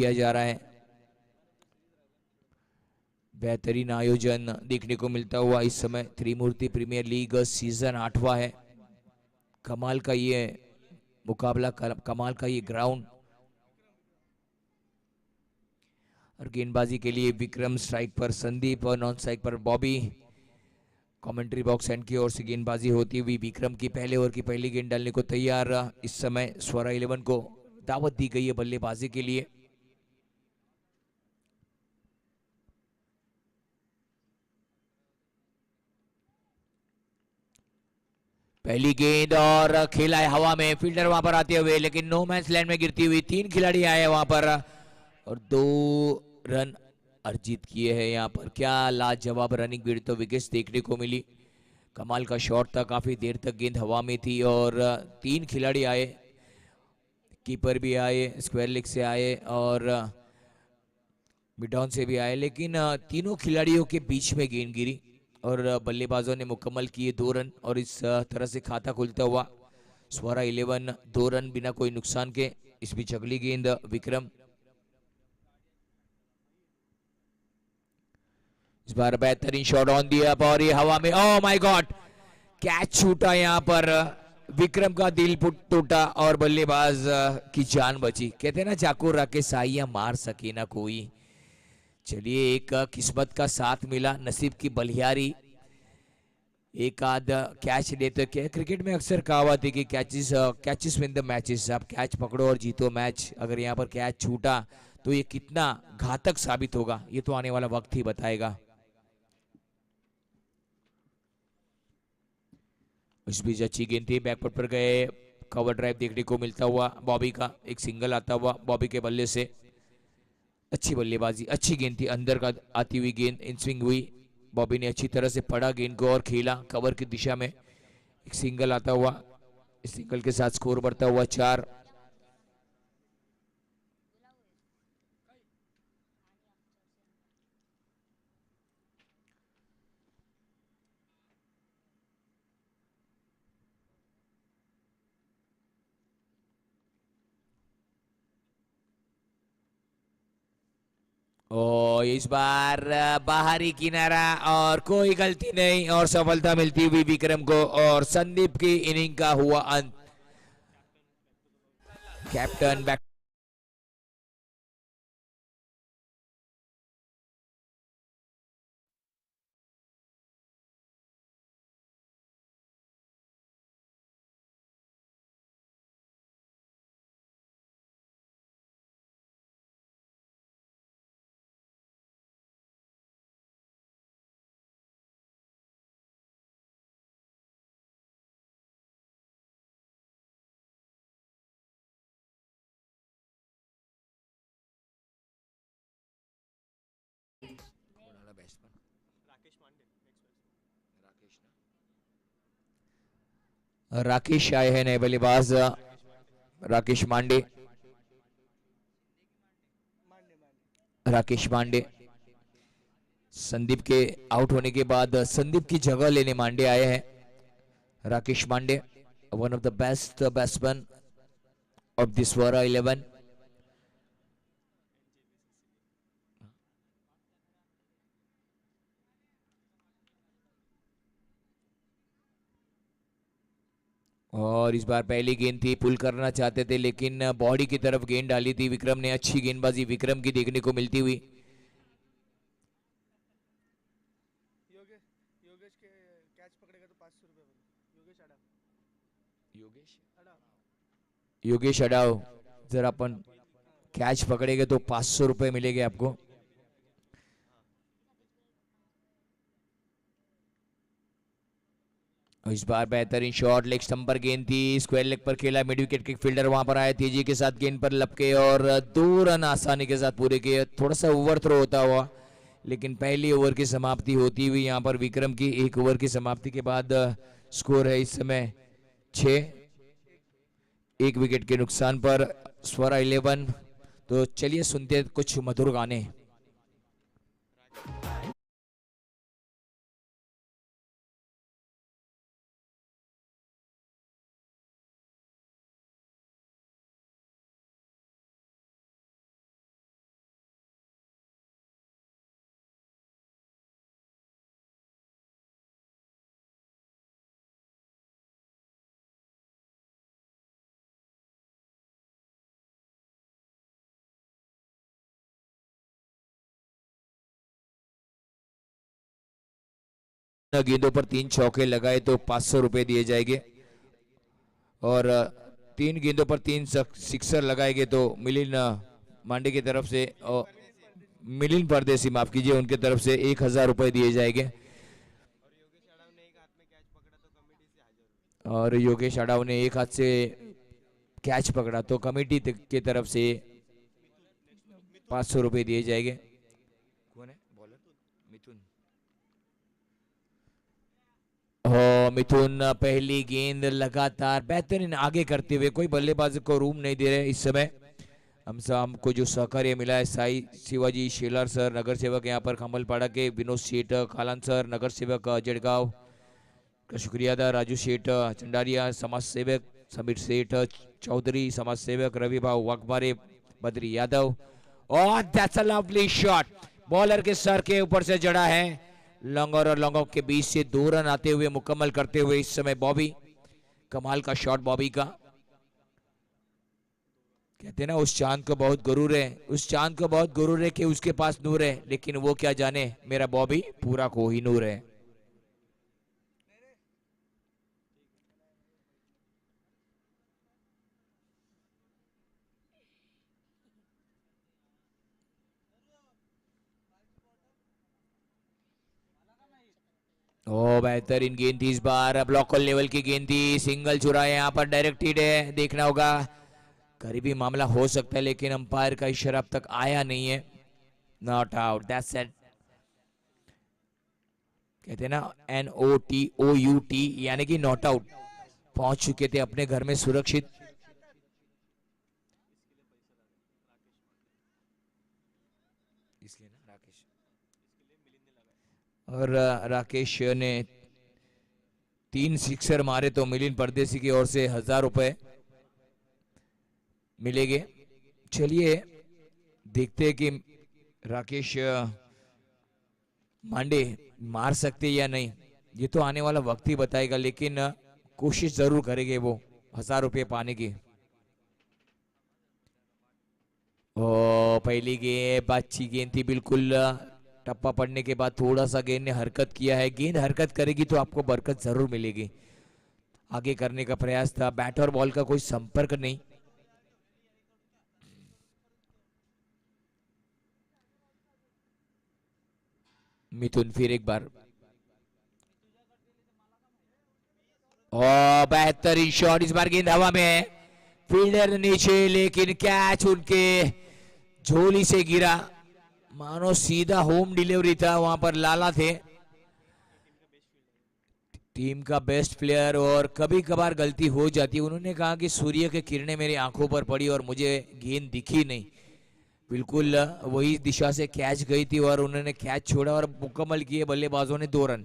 KIA जा रहा है। बेहतरीन आयोजन देखने को मिलता हुआ इस समय त्रिमूर्ति प्रीमियर लीग सीजन 8वां है। कमाल का ये मुकाबला, कमाल का ये ग्राउंड। और गेंदबाजी के लिए विक्रम, स्ट्राइक पर संदीप और नॉन स्ट्राइक पर बॉबी। कमेंट्री बॉक्स एंड की ओर से गेंदबाजी होती हुई विक्रम की पहले ओवर की पहली गेंद डालने को तैयार। इस समय स्वरा 11 को दावत दी गई है बल्लेबाजी के लिए। पहली गेंद और खेला है हवा में, फील्डर वहां पर आते हुए, लेकिन नो मैच लैंड में गिरती हुई। 3 खिलाड़ी आए वहां पर और 2 रन अर्जित किए हैं यहाँ पर। क्या लाजवाब रनिंग बीट तो विकेट्स देखने को मिली। कमाल का शॉट था, काफी देर तक गेंद हवा में थी और 3 खिलाड़ी आए, कीपर भी आए, स्क्वायर लेग से आए और मिड ऑन से भी आए, लेकिन तीनों खिलाड़ियों के बीच में गेंद गिरी और बल्लेबाजों ने मुकम्मल किए 2 रन और इस तरह से खाता खुलता हुआ स्वरा 11 2 रन बिना कोई नुकसान के। इस बीच अगली गेंद विक्रम, इस बार बेहतरीन शॉट ऑन दिया और ये हवा में, ओह माय गॉड, कैच छूटा यहाँ पर। विक्रम का दिल टूटा और बल्लेबाज की जान बची। कहते हैं ना, चाकू रख के साइया मार सके ना कोई। चलिए, एक किस्मत का साथ मिला, नसीब की बलिहारी। एक आध कैच लेते क्या, क्रिकेट में अक्सर कहावत है कि कैचेस विन द मैचेस। आप कैच पकड़ो और जीतो मैच। अगर यहाँ पर कैच छूटा तो ये कितना घातक साबित होगा, ये तो आने वाला वक्त ही बताएगा। इस बीच अच्छी गेंद थी, बैकफुट पर गए, कवर ड्राइव देखने को मिलता हुआ बॉबी का। एक सिंगल आता हुआ बॉबी के बल्ले से। अच्छी बल्लेबाजी, अच्छी गेंद थी, अंदर का आती हुई गेंद इन स्विंग हुई। बॉबी ने अच्छी तरह से पढ़ा गेंद को और खेला कवर की दिशा में। एक सिंगल आता हुआ, इस सिंगल के साथ स्कोर बढ़ता हुआ 4। और इस बार बाहरी किनारा और कोई गलती नहीं और सफलता मिलती हुई विक्रम को और संदीप की इनिंग का हुआ अंत। कैप्टन बैक राकेश आए हैं नए बल्लेबाज, राकेश मांडे। राकेश मांडे संदीप के आउट होने के बाद संदीप की जगह लेने मांडे आए हैं। Rakesh Mande, one of the best batsman of this Swara 11। और इस बार पहली गेंद थी, पुल करना चाहते थे लेकिन बॉडी की तरफ गेंद डाली थी विक्रम ने। अच्छी गेंदबाजी विक्रम की देखने को मिलती हुई। योगेश अडाव, जरा अपन कैच पकड़ेंगे तो 500 रुपए मिलेंगे आपको। इस बार बेहतरीन शॉट, लेग स्टंप पर गेंद थी, स्क्वायर लेग पर खेला, मिड विकेट के फील्डर वहां पर आए, तेजी के साथ गेंद पर लपके और 2 रन आसानी के साथ पूरे किए। थोड़ा सा ओवर थ्रो होता हुआ, लेकिन पहली ओवर की समाप्ति होती हुई यहाँ पर विक्रम की। 1 ओवर की समाप्ति के बाद स्कोर है इस समय 6, 1 विकेट के नुकसान पर स्वरा 11। तो चलिए सुनते कुछ मधुर गाने। गेंदों पर 3 चौके लगाए तो 500 रुपए दिए जाएंगे, और 3 गेंदों पर 3 सिक्सर लगाएंगे तो मिलिंद मांडे की तरफ से, और मिलिंद परदेसी माफ कीजिए, उनके तरफ से 1000 रुपए दिए जाएंगे। और योगेश अडाव ने एक हाथ से कैच पकड़ा तो कमेटी की तरफ से 500 रुपए दिए जाएंगे। कौन है बॉलर? मिथुन। मिथुन पहली गेंद लगातार बेहतरीन आगे करते हुए, कोई बल्लेबाज को रूम नहीं दे रहे इस समय। हमको जो सहकार्य मिला है साई शिवाजी शेलार सर, नगर सेवक यहाँ पर खम्बलपाड़ा के, विनोद सेठ कालान सर, नगर सेवक जड़गांव का शुक्रिया अदा, राजू सेठ चंडारिया, समाज सेवक समीर सेठ चौधरी, समाज सेवक रवि भाव वाघमारे, बद्री यादव। और that's a lovely shot, bowler के सर के ऊपर से जड़ा है। लॉन्गर और लॉन्ग ऑफ के बीच से 2 रन आते हुए मुकम्मल करते हुए इस समय बॉबी, कमाल का शॉट बॉबी का। कहते हैं ना उस चांद को बहुत गुरूर है, उस चांद को बहुत गुरूर है कि उसके पास नूर है, लेकिन वो क्या जाने मेरा बॉबी पूरा कोहिनूर है। ओ बेहतरीन गेंद थी इस बार, ब्लॉक लेवल की गेंद थी, सिंगल चुरा है यहाँ पर, डायरेक्ट हिट है, देखना होगा, करीबी मामला हो सकता है लेकिन अंपायर का इशारा अब तक आया नहीं है। Not out, that's it. कहते हैं ना NOTOUT, यानी कि नॉट आउट, पहुंच चुके थे अपने घर में सुरक्षित। इसलिए ना राकेश, और राकेश ने 3 सिक्सर मारे तो मिलिंद परदेसी की ओर से 1000 रुपए मिलेंगे। चलिए देखते हैं कि राकेश मांडे मार सकते या नहीं, ये तो आने वाला वक्त ही बताएगा, लेकिन कोशिश जरूर करेंगे वो 1000 रुपये पाने की। ओ पहली गेंद अच्छी गेंद थी, बिल्कुल टप्पा पड़ने के बाद थोड़ा सा गेंद ने हरकत किया है, गेंद हरकत करेगी तो आपको बरकत जरूर मिलेगी। आगे करने का प्रयास था, बैट और बॉल का कोई संपर्क नहीं। मिथुन फिर एक बार, और बेहतरीन शॉट, इस बार गेंद हवा में है, फील्डर नीचे, लेकिन कैच उनके झोली से गिरा, मानो सीधा होम डिलीवरी था, वहां पर लाला थे, टीम का बेस्ट प्लेयर, और कभी कभार गलती हो जाती है। उन्होंने कहा कि सूर्य की किरणें मेरी आंखों पर पड़ी और मुझे गेंद दिखी नहीं, बिल्कुल वही दिशा से कैच गई थी और उन्होंने कैच छोड़ा और मुकम्मल किए बल्लेबाजों ने 2 रन।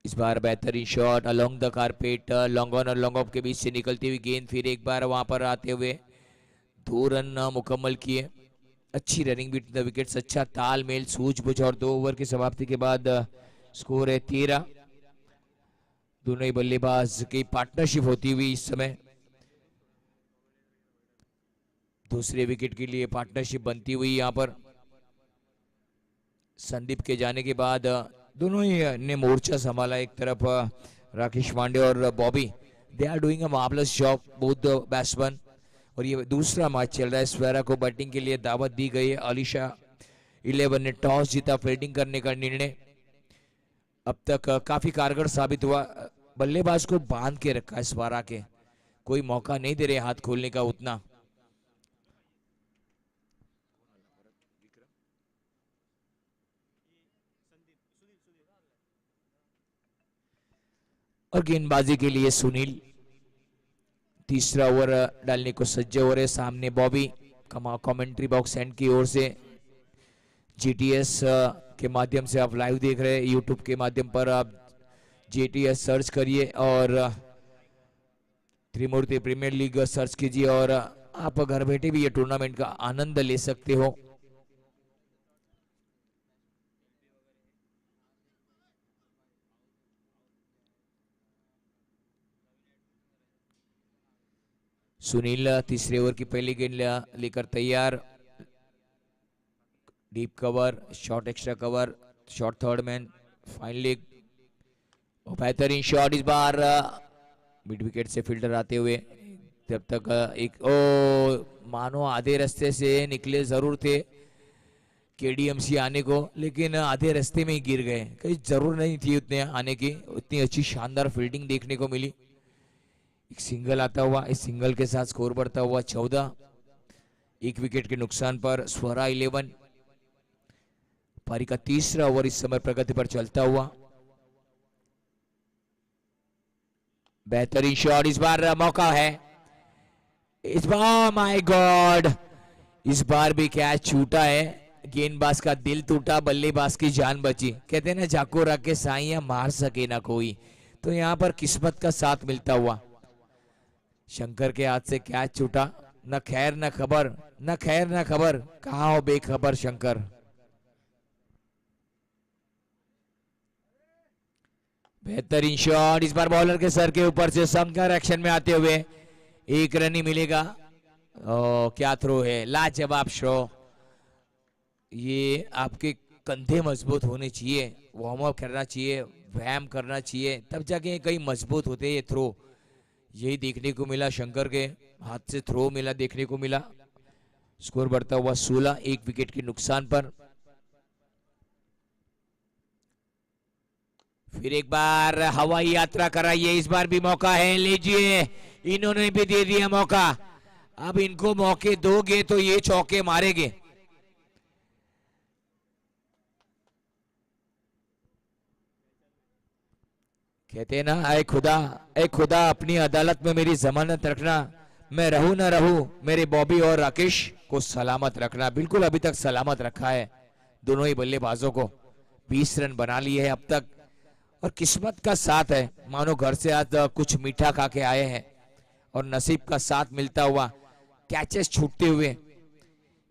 इस बार बेहतरीन shot along the carpet, long on और लॉन्ग ऑफ के बीच से निकलती हुई गेंद, फिर एक बार वहां पर आते हुए 2 रन मुकम्मल किए। अच्छी रनिंग बिटवीन द विकेट्स, अच्छा तालमेल, सूझबूझ, और 2 ओवर की समाप्ति के बाद स्कोर है 13। दोनों ही बल्लेबाज की पार्टनरशिप होती हुई इस समय दूसरे विकेट के लिए पार्टनरशिप बनती हुई यहाँ पर संदीप के जाने के बाद दोनों ही ने मोर्चा संभाला। एक तरफ राकेश पांडे और Bobby, they are doing a marvellous job both the batsman. और ये दूसरा मैच चल रहा है, स्वेरा को बैटिंग के लिए दावत दी गई है। अलीशा 11 ने टॉस जीता, फील्डिंग करने का निर्णय अब तक काफी कारगर साबित हुआ। बल्लेबाज को बांध के रखा है स्वेरा के, कोई मौका नहीं दे रहे हाथ खोलने का उतना। और गेंदबाजी के लिए सुनील तीसरा ओवर डालने को सज्ज हो रहे। सामने बॉबी, कमेंट्री बॉक्स एंड की ओर से GTS के माध्यम से आप लाइव देख रहे हैं, यूट्यूब के माध्यम पर आप GTS सर्च करिए और त्रिमूर्ति प्रीमियर लीग सर्च कीजिए और आप घर बैठे भी ये टूर्नामेंट का आनंद ले सकते हो। सुनील तीसरे ओवर की पहली गेंद लेकर तैयार, deep cover, short extra cover, short third man, finally बेहतरीन शॉट इस बार मिड विकेट से फील्डर आते हुए। जब तक एक मानो आधे रास्ते से निकले जरूर थे केडीएमसी आने को, लेकिन आधे रास्ते में ही गिर गए। कहीं जरूर नहीं थी उतने आने की, उतनी अच्छी शानदार फील्डिंग देखने को मिली। एक सिंगल आता हुआ, इस सिंगल के साथ स्कोर बढ़ता हुआ 14, एक विकेट के नुकसान पर स्वरा 11। पारी का तीसरा ओवर इस समय प्रगति पर चलता हुआ। बेहतरीन शॉट, इस बार मौका है, इस बार माय गॉड, इस बार भी कैच छूटा है। गेंदबाज का दिल टूटा, बल्लेबाज की जान बची। कहते हैं ना, जाको रख के साइयां मार सके ना कोई, तो यहां पर किस्मत का साथ मिलता हुआ शंकर के हाथ से कैच छूटा। न खैर न खबर, न खैर न खबर, कहां हो बेखबर शंकर। बेहतरीन शॉट, इस बार बॉलर के सर के ऊपर से शंकर एक्शन में आते हुए एक रन ही मिलेगा। क्या थ्रो है, लाजवाब शो। ये आपके कंधे मजबूत होने चाहिए, वार्म अप करना चाहिए, व्यायाम करना चाहिए, तब जाके कहीं मजबूत होते ये थ्रो। यही देखने को मिला, शंकर के हाथ से थ्रो मिला, देखने को मिला। स्कोर बढ़ता हुआ 16, एक विकेट के नुकसान पर। फिर एक बार हवाई यात्रा कराइए, इस बार भी मौका है, लीजिए, इन्होंने भी दे दिया मौका। अब इनको मौके दोगे तो ये चौके मारेंगे। कहते हैं ना, ऐ खुदा अपनी अदालत में मेरी जमानत रखना, मैं रहूं ना रहूं, मेरे बॉबी और राकेश को सलामत रखना। बिल्कुल अभी तक सलामत रखा है दोनों ही बल्लेबाजों को। 20 रन बना लिए हैं अब तक, और किस्मत का साथ है, मानो घर से आज कुछ मीठा खा के आए हैं और नसीब का साथ मिलता हुआ। कैचेस छूटते हुए,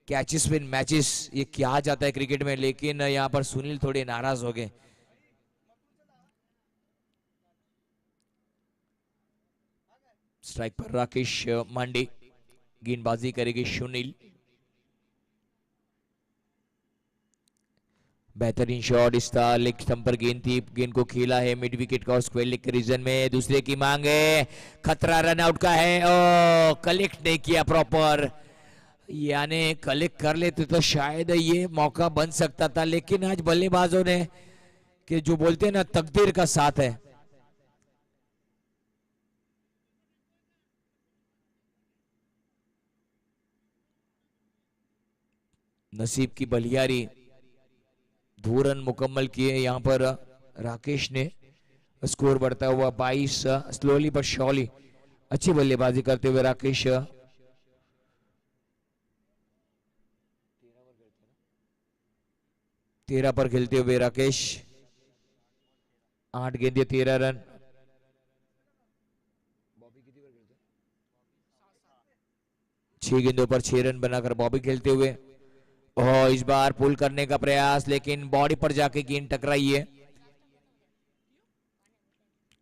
कैचेस विन मैचेस, ये क्या जाता है क्रिकेट में, लेकिन यहाँ पर सुनील थोड़े नाराज हो गए। स्ट्राइक पर राकेश मांडे, गेंदबाजी करेगी सुनील। बेहतरीन शॉट, इस लेग स्टंप पर गेंद थी, गेंद को खेला है मिड विकेट का स्क्वायर लेग के रीजन में। दूसरे की मांग है, खतरा रन आउट का है, ओ कलेक्ट नहीं किया प्रॉपर। यानी कलेक्ट कर लेते तो शायद ये मौका बन सकता था, लेकिन आज बल्लेबाजों ने, कि जो बोलते हैं ना, तकदीर का साथ है। नसीब की बलियारी, 2 रन मुकम्मल किए यहां पर राकेश ने। स्कोर बढ़ता हुआ 22, स्लोली बट श्योरली अच्छी बल्लेबाजी करते हुए राकेश। 13 पर खेलते हुए राकेश, 8 गेंदे 13 रन। 6 गेंदों पर 6 रन बनाकर बॉबी खेलते हुए। और इस बार पुल करने का प्रयास, लेकिन बॉडी पर जाके गेंद टकराई है।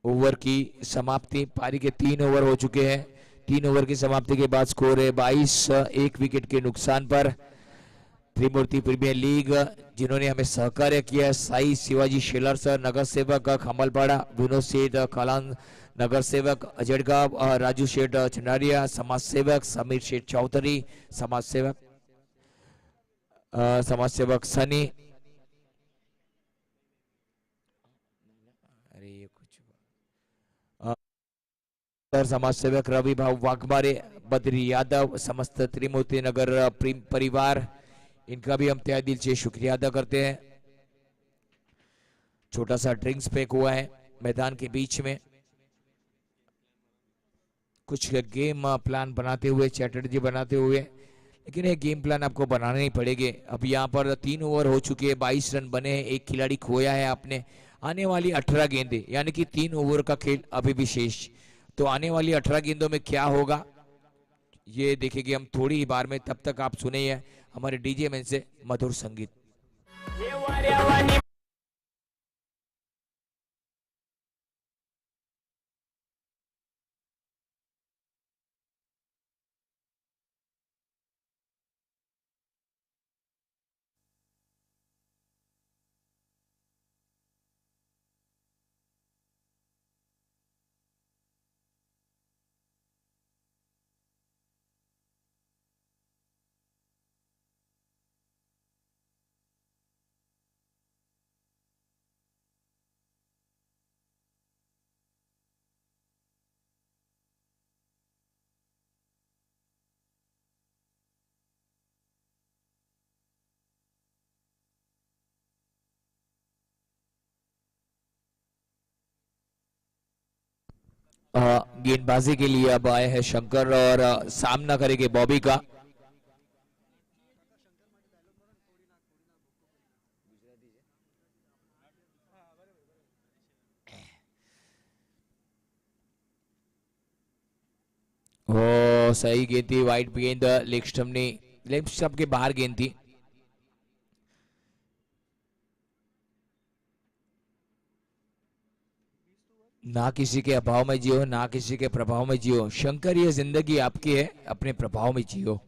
ओवर की समाप्ति, पारी के 3 ओवर हो चुके हैं। 3 ओवर की समाप्ति के बाद स्कोर है 22, एक विकेट के नुकसान पर। त्रिमूर्ति प्रीमियर लीग, जिन्होंने हमें सहकार्य किया, साई शिवाजी शेलर सर, नगर सेवक खमलपाड़ा, विनोद सेठ कलान, नगर सेवक अजड़गांव, राजू शेठ चंडारिया, समाज सेवक समीर शेठ चौधरी, समाज सेवक सनी, अरे ये कुछ समाज सेवक रवि भाव वाघमारे, बद्री यादव, समस्त त्रिमूर्ति नगर परिवार, इनका भी हम तहे दिल से शुक्रिया अदा करते हैं। छोटा सा ड्रिंक्स पैक हुआ है मैदान के बीच में। कुछ गेम प्लान बनाते हुए, स्ट्रेटजी बनाते हुए, लेकिन ये गेम प्लान आपको बनाने ही पड़ेंगे। अब यहाँ पर 3 ओवर हो चुके हैं, 22 रन बने हैं, एक खिलाड़ी खोया है आपने। आने वाली 18 गेंदें, यानी कि 3 ओवर का खेल अभी भी शेष। तो आने वाली 18 गेंदों में क्या होगा, ये देखेंगे हम थोड़ी ही बार में। तब तक आप सुने हमारे डीजे मैन से मधुर संगीत। गेंदबाजी के लिए अब आए हैं शंकर और सामना करेंगे बॉबी का। ओ सही गेंद थी, वाइट गेंद लेग स्टंप के बाहर गेंद थी। ना किसी के अभाव में जियो, ना किसी के प्रभाव में जियो। शंकर, ये जिंदगी आपकी है, अपने प्रभाव में जियो।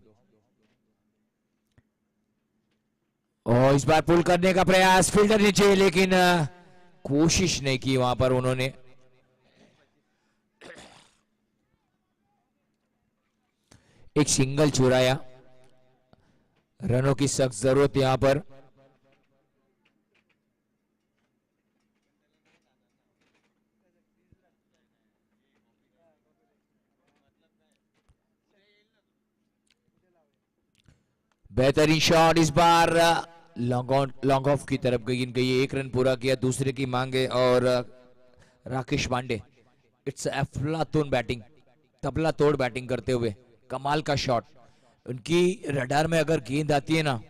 और इस बार पुल करने का प्रयास, फील्डर नीचे, लेकिन कोशिश नहीं की वहां पर उन्होंने। एक सिंगल चुराया, रनों की सख्त जरूरत यहां पर। बेहतरीन शॉट, इस बार लॉन्ग ऑफ की तरफ गई। एक रन पूरा किया, दूसरे की मांगे और राकेश पांडे, इट्स अफलातून बैटिंग, तबला तोड़ बैटिंग करते हुए, कमाल का शॉट। उनकी रडार में अगर गेंद आती है ना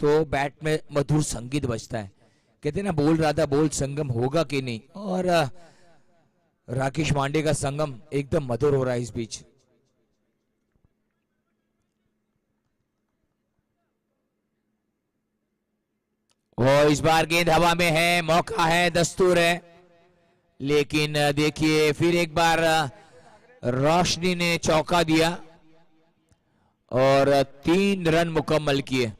तो बैट में मधुर संगीत बजता है। कहते हैं ना, बोल रहा था बोल संगम होगा कि नहीं, और राकेश पांडे का संगम एकदम मधुर हो रहा है इस बीच। और इस बार गेंद हवा में है, मौका है, दस्तूर है, लेकिन देखिए फिर एक बार रोशनी ने चौका दिया और 3 रन मुकम्मल किए।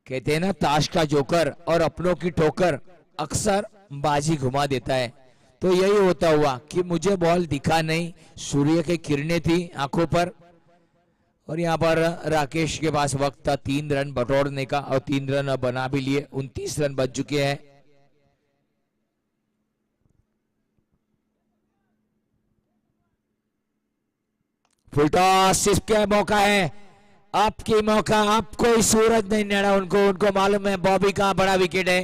कहते हैं ना, ताश का जोकर और अपनों की ठोकर अक्सर बाजी घुमा देता है। तो यही होता हुआ कि मुझे बॉल दिखा नहीं, सूर्य की किरणें थी आंखों पर, और यहां पर राकेश के पास वक्त था 3 रन बटोरने का, और 3 रन बना भी लिए, 29 रन बच चुके हैं। फुल टॉस, इसका मौका है, आपकी मौका, आपको कोई सूरज नहीं नड़ा। उनको उनको मालूम है बॉबी का बड़ा विकेट है,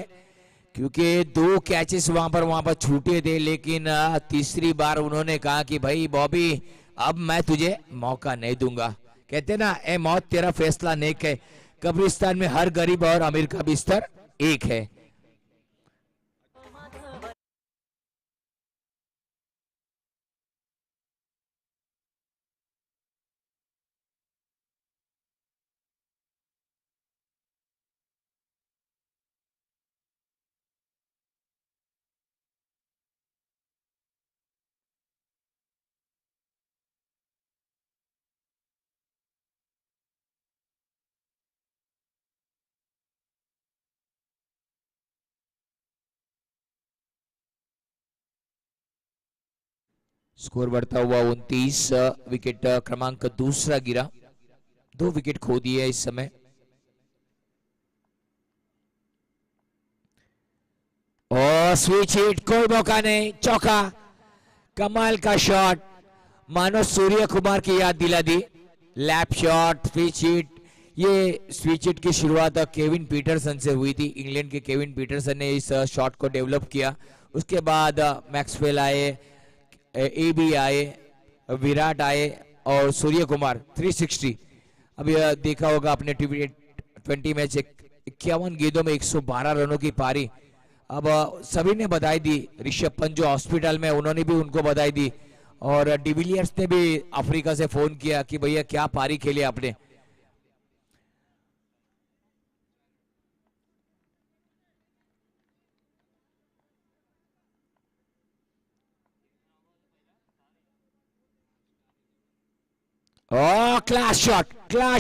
क्योंकि 2 कैचेस वहां पर छूटे थे, लेकिन तीसरी बार उन्होंने कहा कि भाई बॉबी, अब मैं तुझे मौका नहीं दूंगा। कहते ना, ए मौत तेरा फैसला नेक है, कब्रिस्तान में हर गरीब और अमीर का बिस्तर एक है। स्कोर बढ़ता हुआ 29, विकेट क्रमांक दूसरा गिरा, 2 विकेट खो दिए इस समय। और स्विच हिट, कोई मौका नहीं, चौका, कमाल का शॉट, मानो सूर्य कुमार की याद दिला दी। Lap shot, switch hit. ये स्विच हिट की शुरुआत केविन पीटरसन से हुई थी, इंग्लैंड के केविन पीटरसन ने इस शॉट को डेवलप किया। उसके बाद मैक्सवेल आए, ए बी आए, विराट आए, और सूर्य कुमार 360। अब यह देखा होगा आपने, T20 मैच, 51 गेंदों में 112 रनों की पारी। अब सभी ने बधाई दी, ऋषभ पंत जो हॉस्पिटल में, उन्होंने भी उनको बधाई दी, और डिविलियर्स ने भी अफ्रीका से फोन किया कि भैया क्या पारी खेली आपने। ओ क्लास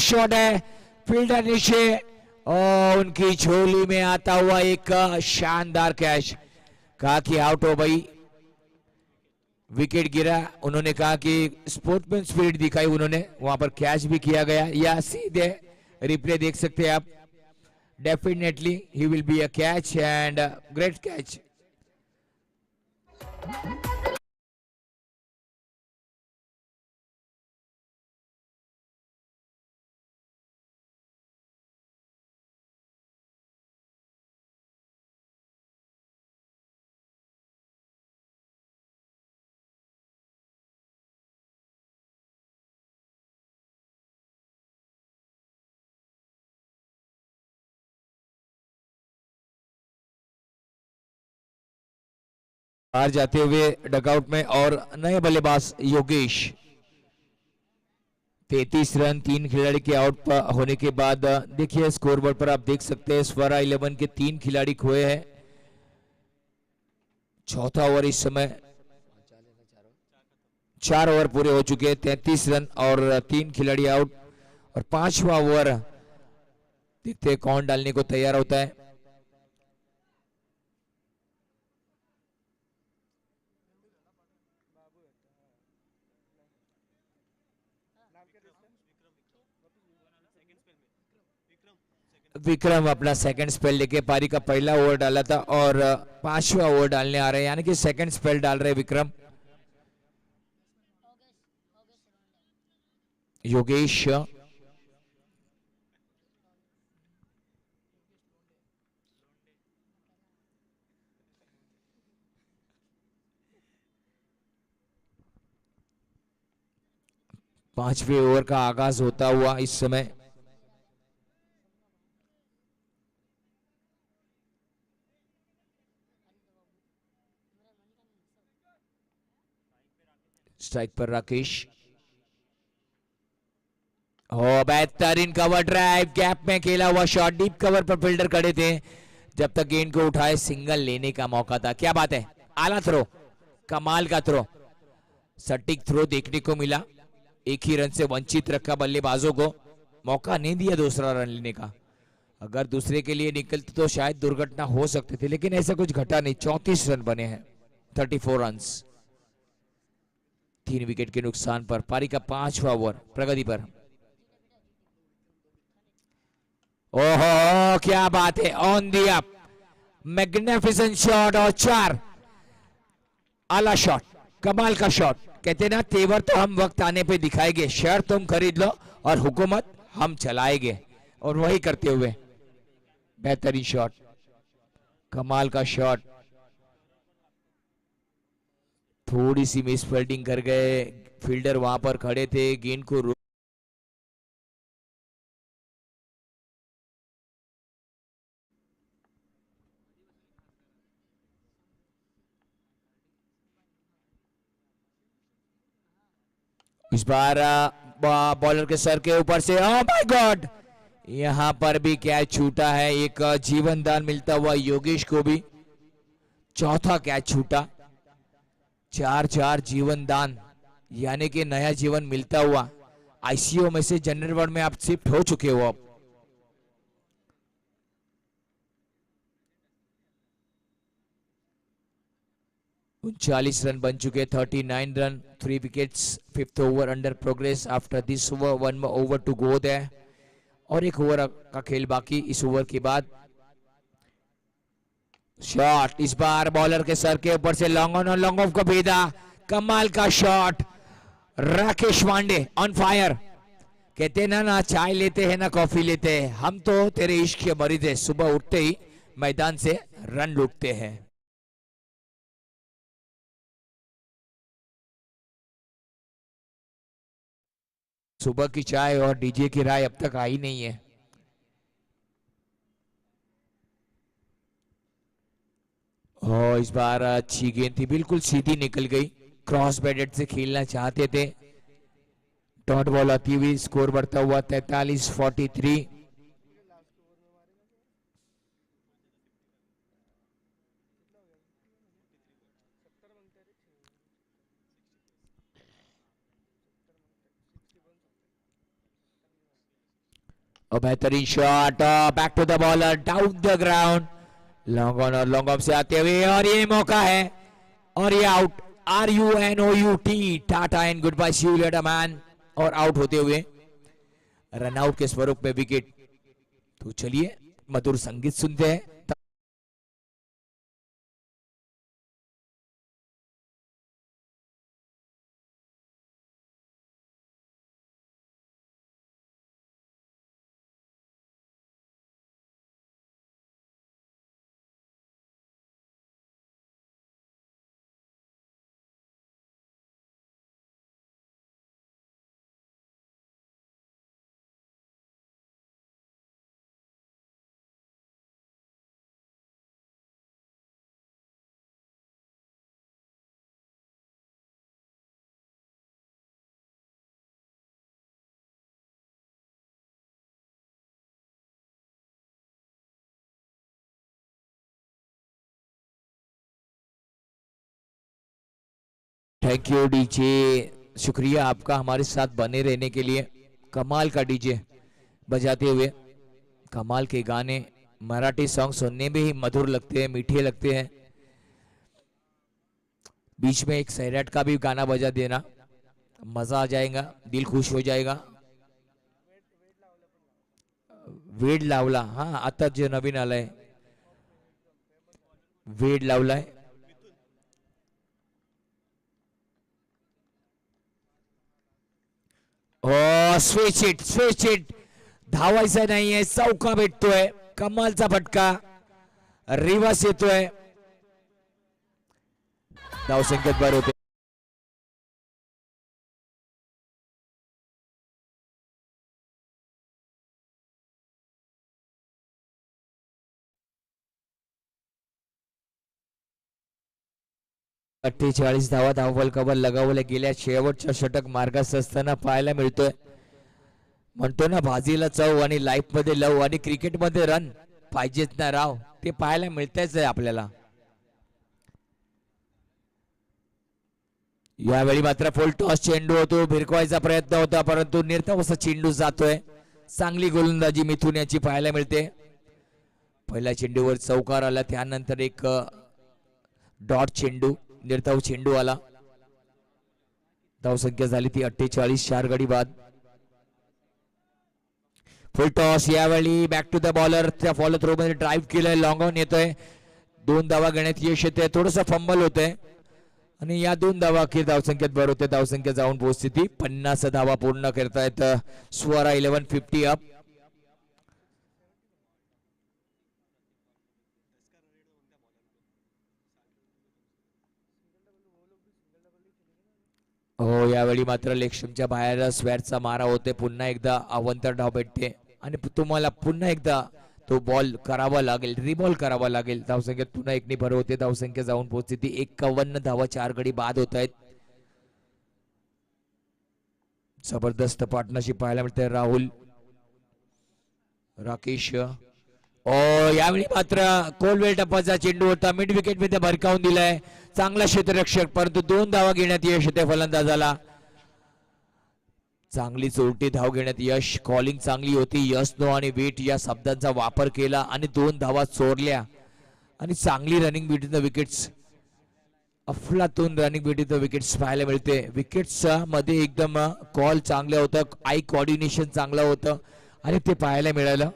शॉट है, फील्डर नीचे, और उनकी झोली में आता हुआ एक शानदार कैच। कहा कि आउट हो भाई, विकेट गिरा। उन्होंने कहा कि स्पोर्ट्समैन स्पिरिट दिखाई उन्होंने, वहां पर कैच भी किया गया, या सीधे रिप्ले देख सकते हैं आप। Definitely he will be a catch, end great catch. बाहर जाते हुए डगआउट में। और नए बल्लेबाज योगेश, 33 रन 3 खिलाड़ी के आउट होने के बाद। देखिए स्कोर बोर्ड पर आप देख सकते हैं स्वरा 11 के 3 खिलाड़ी खोए हैं। चौथा ओवर इस समय, 4 ओवर पूरे हो चुके हैं, 33 रन और 3 खिलाड़ी आउट। और 5वां ओवर देखते हैं कौन डालने को तैयार होता है। विक्रम अपना सेकंड स्पेल लेके पारी का पहला ओवर डाला था और 5वां ओवर डालने आ रहे हैं, यानी कि सेकंड स्पेल डाल रहे हैं विक्रम। योगेश, पांचवें ओवर का आगाज होता हुआ इस समय। स्ट्राइक पर राकेश, बेहतरीन कवर ड्राइव, गैप में खेला हुआ शॉट, डीप कवर पर फील्डर खड़े थे। जब तक गेंद को उठाए सिंगल लेने का मौका था। क्या बात है, आला थ्रो, कमाल का थ्रो, सटीक थ्रो देखने को मिला। एक ही रन से वंचित रखा बल्लेबाजों को, मौका नहीं दिया दूसरा रन लेने का। अगर दूसरे के लिए निकलते तो शायद दुर्घटना हो सकती थी, लेकिन ऐसा कुछ घटा नहीं। 34 रन बने हैं, 34 रन, 3 विकेट के नुकसान पर। पारी का 5वां ओवर प्रगति पर। ओहो क्या बात है, on the up, magnificent shot और 4, आला शॉट, कमाल का शॉट। कहते ना तेवर तो हम वक्त आने पे दिखाएंगे, शेयर तुम खरीद लो और हुकूमत हम चलाएंगे, और वही करते हुए बेहतरीन शॉट, कमाल का शॉट। थोड़ी सी मिस फील्डिंग कर गए, फील्डर वहां पर खड़े थे, गेंद को इस बार बॉलर के सर के ऊपर से, ओह माय गॉड, यहां पर भी कैच छूटा है। एक जीवन दान मिलता हुआ योगेश को भी, चौथा कैच छूटा। 4-4 जीवन दान, यानी कि नया जीवन मिलता हुआ। आईसीयू में से जनरल वार्ड में आप शिफ्ट हो चुके हो अब। उनचालीस रन बन चुके, 39 run, 3 wickets, 5th over under progress after this over, 1 over to go there, और 1 ओवर का खेल बाकी इस ओवर के बाद। शॉट इस बार बॉलर के सर के ऊपर से लॉन्ग ऑन और लॉन्ग ऑफ को भेदा, कमाल का shot. Rakesh Pandey on fire. कहते ना चाय लेते हैं ना कॉफी लेते हैं, हम तो तेरे इश्क के मरीज है, सुबह उठते ही मैदान से रन लूटते हैं। सुबह की चाय और डीजे की राय अब तक आई नहीं है। और इस बार अच्छी गेंद थी, बिल्कुल सीधी निकल गई, क्रॉस बैटेड से खेलना चाहते थे। डॉट बॉल आती हुई, स्कोर बढ़ता हुआ 43-43। और बेहतरीन shot, back to the bowler, down the ground, long on और लॉन्ग ऑफ से आते हुए, और ये मौका है और ये out. RUNOUT, tata and good bye, see you later man. और आउट होते हुए रनआउट के स्वरूप में विकेट। तो चलिए मधुर संगीत सुनते हैं। थैंक यू डीजे, शुक्रिया आपका हमारे साथ बने रहने के लिए। कमाल का डीजे बजाते हुए, कमाल के गाने, मराठी सॉन्ग सुनने में ही मधुर लगते हैं, मीठे लगते हैं। बीच में एक सैराट का भी गाना बजा देना, मजा आ जाएगा, दिल खुश हो जाएगा। वेड लावला, हा आता जे नवीन आलंय वेड लावलाय। हो स्विच हिट, स्विच हिट, धावायचा नाहीये, चौका भेटतोय, कमालचा फटका, रिवर्स येतोय, धावसंख्येत भर होते। 48 धावा धावफलकावर लगावल्या गेल्या शेवटच्या षटक मार्गास असताना पाहायला मिळतोय। म्हणतो ना भाजीला चव आणि लाईफ मध्ये लव आणि क्रिकेट मध्ये रन पाहिजेच ना राव, ते पाहायला मिळतेच आहे आपल्याला। यावेळी मात्र फुल टॉस चेंडू होतो, भिरकवायचा प्रयत्न होता परंतु निर्धाव असा चेंडू जातोय। चांगली गोलंदाजी मिथून याची पाहायला मिळते। पहिल्या चेंडूवर चौकार आला, त्यानंतर एक डॉट चेंडू, निर्धाव चेंडू आला। धावसंख्या झाली ती 48, 4 गडी बाद। फुल टॉस, यावेळी बॅक टू द बॉलर, त्या फॉलो थ्रो मध्ये ड्राईव्ह केलंय, लॉंग ऑन येतोय, 2 धावा घेण्यात यश येते, थोडंसं फंबल होतंय आणि या 2 धावा अखेर धावसंख्येत भर होते। धावसंख्या जाऊन पोहोचते ती 50 धावा पूर्ण करतायत स्वरा 1150 अप। हो यावेळी मात्र लेगस्टंपच्या बाहेर स्वॅटचा मारा होते, पुन्हा एकदा अवंतर धाव भेटते आणि तुम्हाला पुन्हा एकदा तो बॉल करावा लागेल, रिबॉल करावा लागेल। धावसंख्येत पुन्हा एकने भर होते, धावसंख्या जाऊन पोहोचते ती 51 धावा, 4 गडी बाद होत आहेत। जबरदस्त पार्टनरशिप पाहायला मिळते। राहुल, राकेश, यावेळी मात्र कोलवेल टप्पाचा चेंडू होता, मिड विकेट मध्ये भरकावून दिलाय, चांगला क्षेत्ररक्षक, परंतु 2 धावा घेण्यात यश येते फलंदाजाला। चांगली चोरटी धाव घेण्यात यश, कॉलिंग चांगली होती, यस नो आणि वेट या शब्दांचा वापर केला आणि 2 धावा चोरल्या आणि चांगली रनिंग बिटवीन द विकेट्स, अफलातून रनिंग बिटवीन द विकेट्स पाहायला मिळते। विकेट्स मध्ये एकदम कॉल चांगलं होतं, आय कोऑर्डिनेशन चांगलं होतं आणि ते पाहायला मिळालं।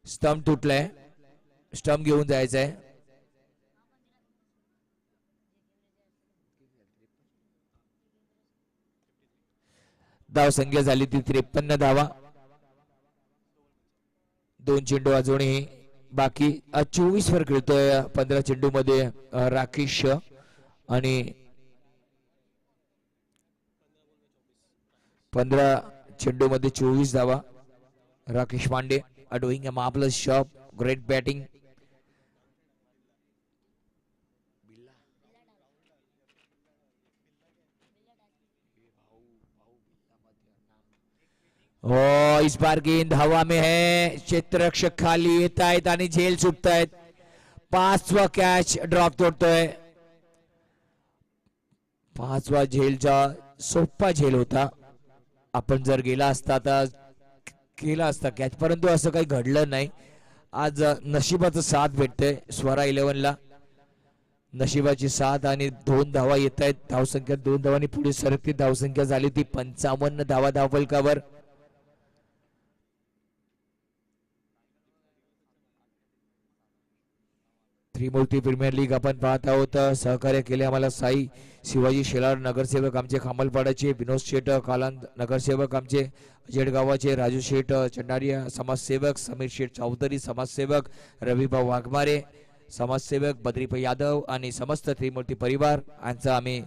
स्टंप तुटलाय, स्टंप घेऊन जायचंय। धाव संख्या झाली ती 53 धावा, 2 चेंडू अजूनही बाकी, 24 वर खेळतोय 15 चेंडू मध्ये राकेश आणि 15 चेंडू मध्ये 24 धावा। Rakesh Pandey doing a marvellous job, great batting. हो इस बार गेंद हवा में है, क्षेत्ररक्षक खाली येत आहेत आणि झेल सुटतायत। 5वा कॅच ड्रॉप तोडतोय, 5वा झेलचा सोपा झेल होता, आपण जर गेला असता तर केला असता कॅच, परंतु असं काही घडलं नाही। आज नशिबाचा साथ भेटते स्वरा 11 ला, नशिबाची साथ आणि 2 धावा येत आहेत। धावसंख्या 2 धावांनी पुढे सरकती, धावसंख्या झाली ती 55 धावा धावफलकावर। त्रिमूर्ती प्रीमियर लीग आपण पाहत आहोत। सहकार्य केले आम्हाला साई शिवाजी शेलार नगरसेवक आमचे खामलपाड्याचे, विनोद शेठ कालांत नगरसेवक आमचे जेडगावाचे, राजू शेठ चंडारिया समाजसेवक, समीर शेठ चौधरी समाजसेवक, रविभाऊ वाघमारे समाजसेवक, बद्रीप यादव आणि समस्त त्रिमूर्ती परिवार यांचं आम्ही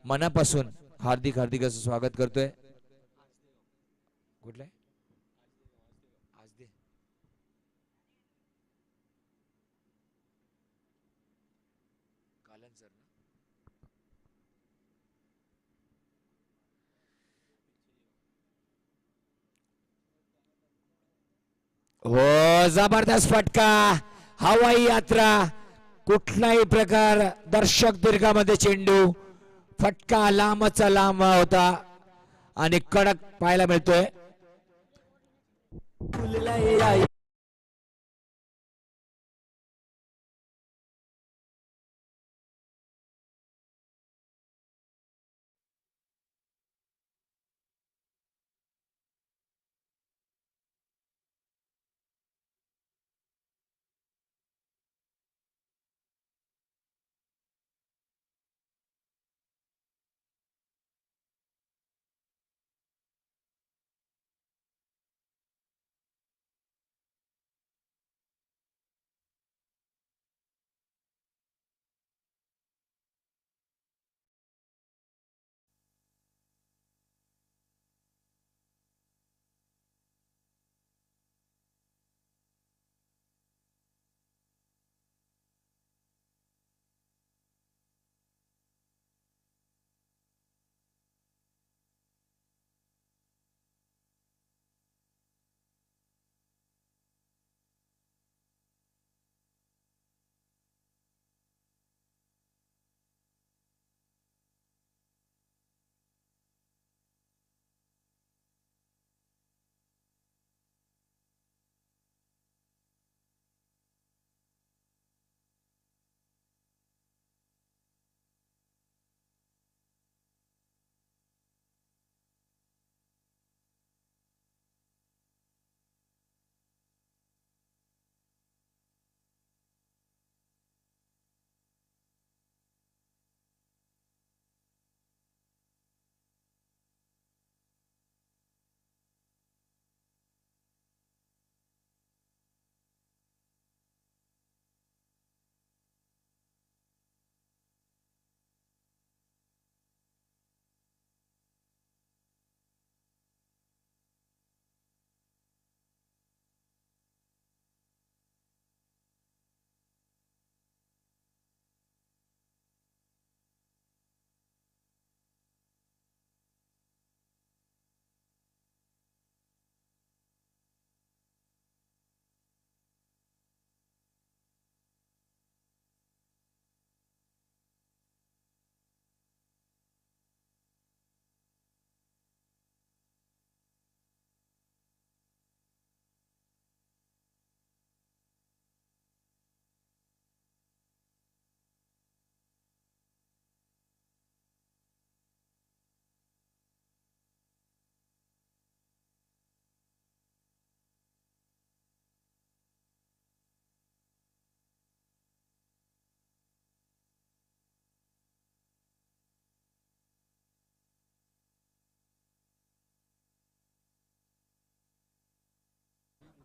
मनापासून हार्दिक हार्दिक असं स्वागत करतोय। कुठले हो जबरदस्त फटका, हवाई यात्रा, कुठलाही प्रकार दर्शक दीर्घामध्ये चेंडू फटका लांबचा लांब होता आणि कडक पाहायला मिळतोय.